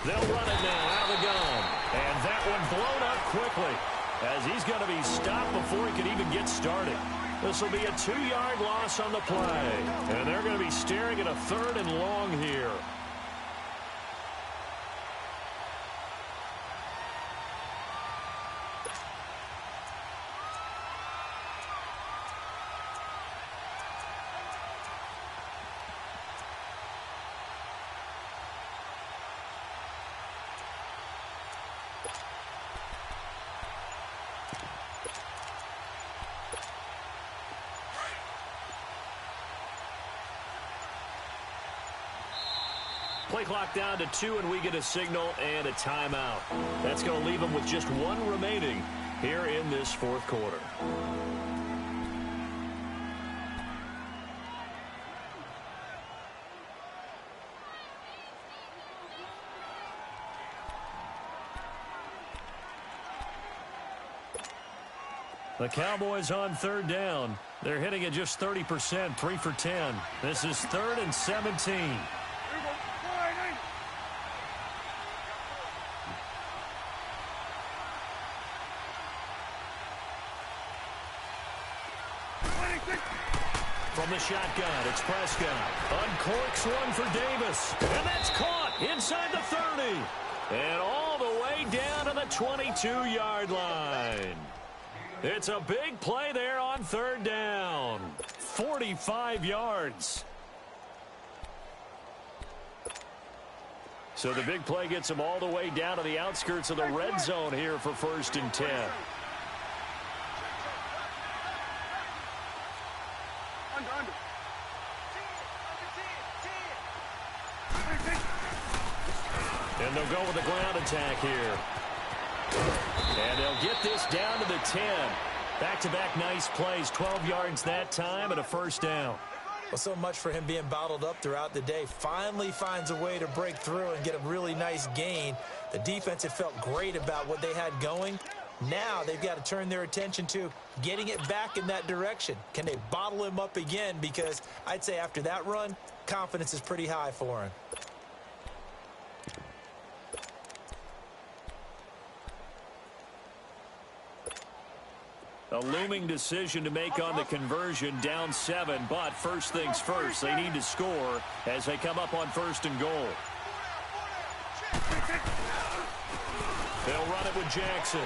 They'll run it now out of the gun. And that one blown up quickly as he's going to be stopped before he can even get started. This will be a 2-yard loss on the play. And they're going to be staring at a 3rd and long here. Play clock down to 2, and we get a signal and a timeout. That's going to leave them with just 1 remaining here in this 4th quarter. The Cowboys on 3rd down. They're hitting at just 30%, 3 for 10. This is 3rd and 17. From the shotgun, it's Prescott. Uncorks one for Davis. And that's caught inside the 30. And all the way down to the 22-yard line. It's a big play there on 3rd down. 45 yards. So the big play gets them all the way down to the outskirts of the red zone here for 1st and 10. Under. And they'll go with the ground attack here. And they'll get this down to the 10. Back-to-back nice plays, 12 yards that time and a 1st down. Well, so much for him being bottled up throughout the day. Finally finds a way to break through and get a really nice gain. The defense had felt great about what they had going. Now they've got to turn their attention to getting it back in that direction. Can they bottle him up again? Because I'd say after that run, confidence is pretty high for him. A looming decision to make on the conversion, down 7, but first things first, they need to score as they come up on 1st and goal. They'll run it with Jackson.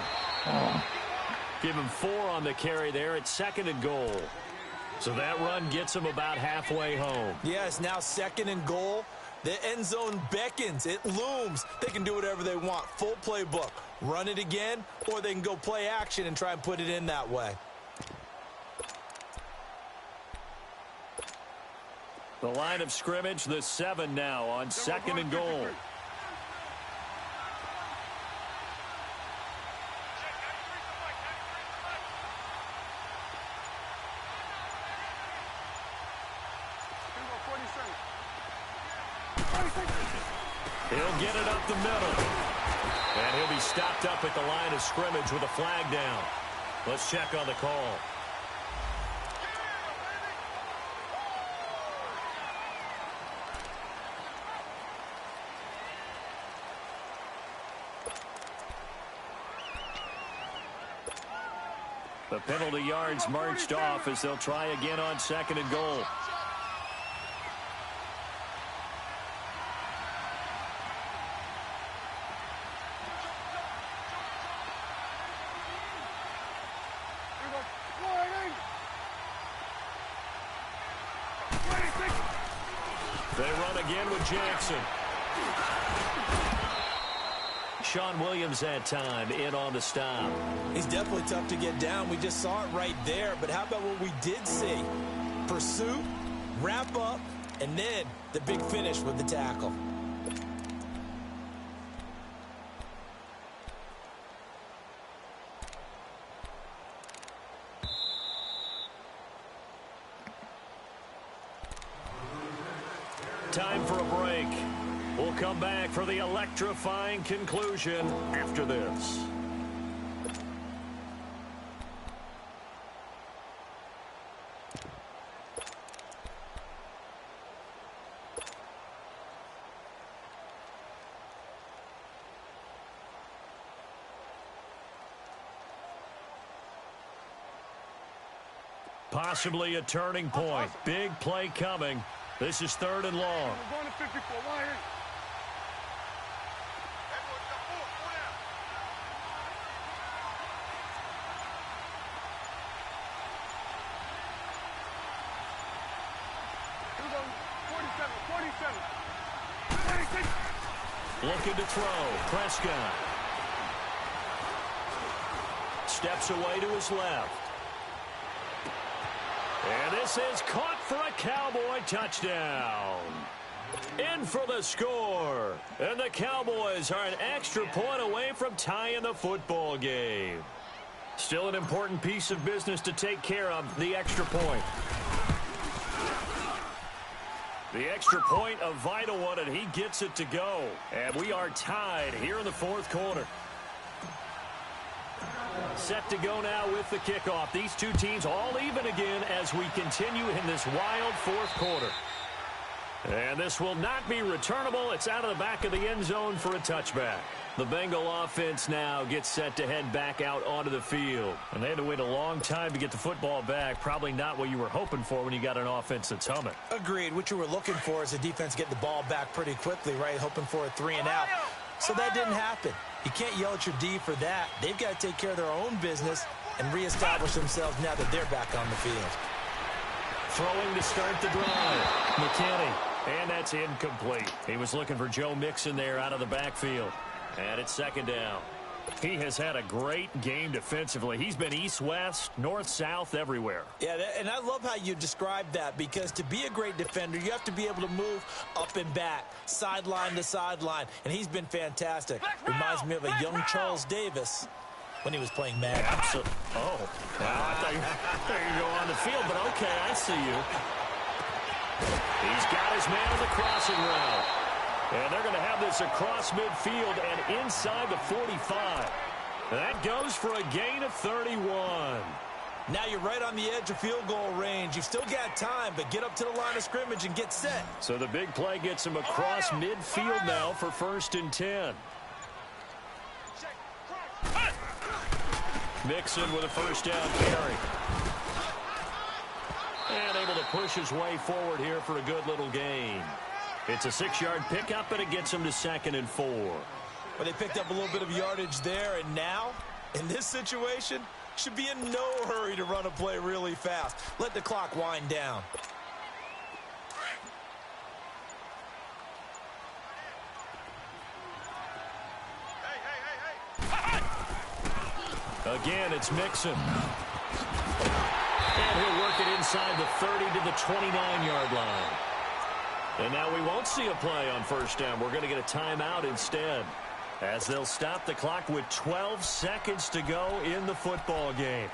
Give him 4 on the carry there at 2nd and goal. So that run gets them about halfway home. Yes, now 2nd and goal. The end zone beckons. It looms. They can do whatever they want. Full playbook. Run it again, or they can go play action and try and put it in that way. The line of scrimmage, the 7 now on 2nd and goal. He'll get it up the middle. And he'll be stopped up at the line of scrimmage with a flag down. Let's check on the call. The penalty yards marched off as they'll try again on 2nd and goal. They run again with Jackson. Sean Williams that time in on the stop. He's definitely tough to get down. We just saw it right there. But how about what we did see? Pursuit, wrap up, and then the big finish with the tackle. Time for a break. We'll come back for the electrifying conclusion after this. Possibly a turning point. Big play coming. This is 3rd and long. We're going to 54. Why? Here we go. 47. 46. Looking to throw. Prescott. Steps away to his left. And this is caught for a Cowboy touchdown. In for the score. And the Cowboys are an extra point away from tying the football game. Still an important piece of business to take care of, the extra point. The extra point, a vital one, and he gets it to go. And we are tied here in the 4th quarter. Set to go now with the kickoff. These two teams all even again as we continue in this wild 4th quarter. And this will not be returnable. It's out of the back of the end zone for a touchback. The Bengal offense now gets set to head back out onto the field. And they had to wait a long time to get the football back. Probably not what you were hoping for when you got an offense that's humming. Agreed. What you were looking for is the defense get the ball back pretty quickly, right? Hoping for a 3 and out. So that didn't happen. You can't yell at your D for that. They've got to take care of their own business and reestablish themselves now that they're back on the field. Throwing to start the drive. McKinney And that's incomplete. He was looking for Joe Mixon there out of the backfield. And it's second down. He has had a great game defensively. He's been east-west, north-south, everywhere. Yeah, and I love how you described that, because to be a great defender, you have to be able to move up and back, sideline to sideline, and he's been fantastic. Reminds me of a young Charles Davis when he was playing Madden. Oh, wow, I thought you were go on the field, but okay, I see you. He's got his man on the crossing route. And they're going to have this across midfield and inside the 45. That goes for a gain of 31. Now you're right on the edge of field goal range. You've still got time, but get up to the line of scrimmage and get set. So the big play gets him across midfield now for 1st and 10. Mixon with a first down carry. And able to push his way forward here for a good little gain. It's a 6-yard pickup, and it gets him to 2nd and 4. Well, they picked up a little bit of yardage there, and now, in this situation, should be in no hurry to run a play really fast. Let the clock wind down. Again, it's Mixon. And he'll work it inside the 30 to the 29-yard line. And now we won't see a play on 1st down. We're going to get a timeout instead, as they'll stop the clock with 12 seconds to go in the football game.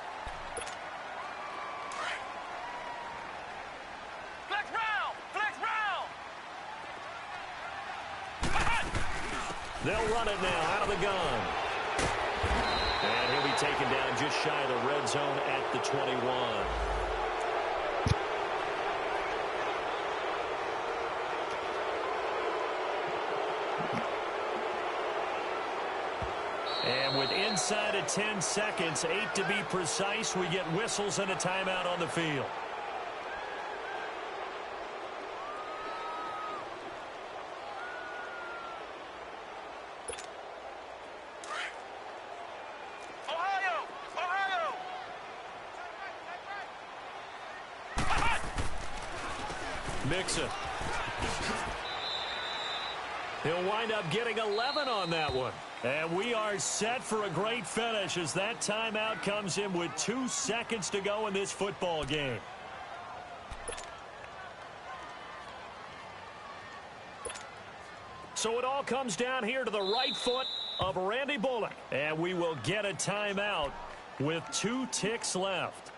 Flex round! Flex round! They'll run it now out of the gun. And he'll be taken down just shy of the red zone at the 21. And with inside of 10 seconds, 8 to be precise, we get whistles and a timeout on the field. Mixon. He'll wind up getting 11 on that one. And we are set for a great finish as that timeout comes in with 2 seconds to go in this football game. So it all comes down here to the right foot of Randy Bullock. And we will get a timeout with 2 ticks left.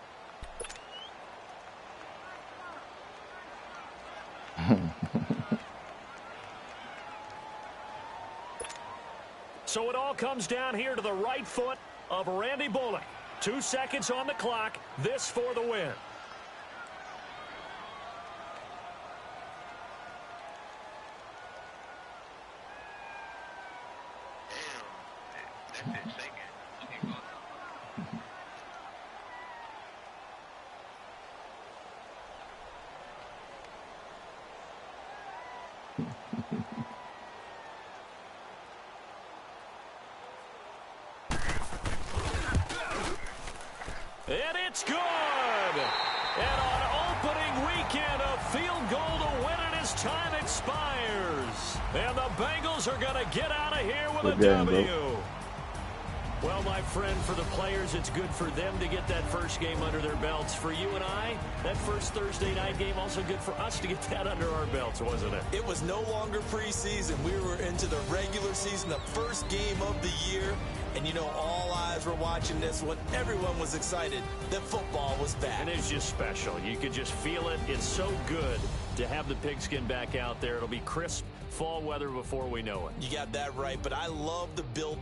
So it all comes down here to the right foot of Randy Bullock. 2 seconds on the clock. This for the win. And it's good. And on opening weekend, a field goal to win it as time expires. And the Bengals are going to get out of here with a W. Well, my friend, for the players, it's good for them to get that first game under their belts. For you and I, that first Thursday night game, also good for us to get that under our belts, wasn't it? It was no longer preseason. We were into the regular season, the first game of the year. And, you know, all eyes were watching this one. Everyone was excited that football was back. And it's just special. You could just feel it. It's so good to have the pigskin back out there. It'll be crisp fall weather before we know it. You got that right, but I love the build.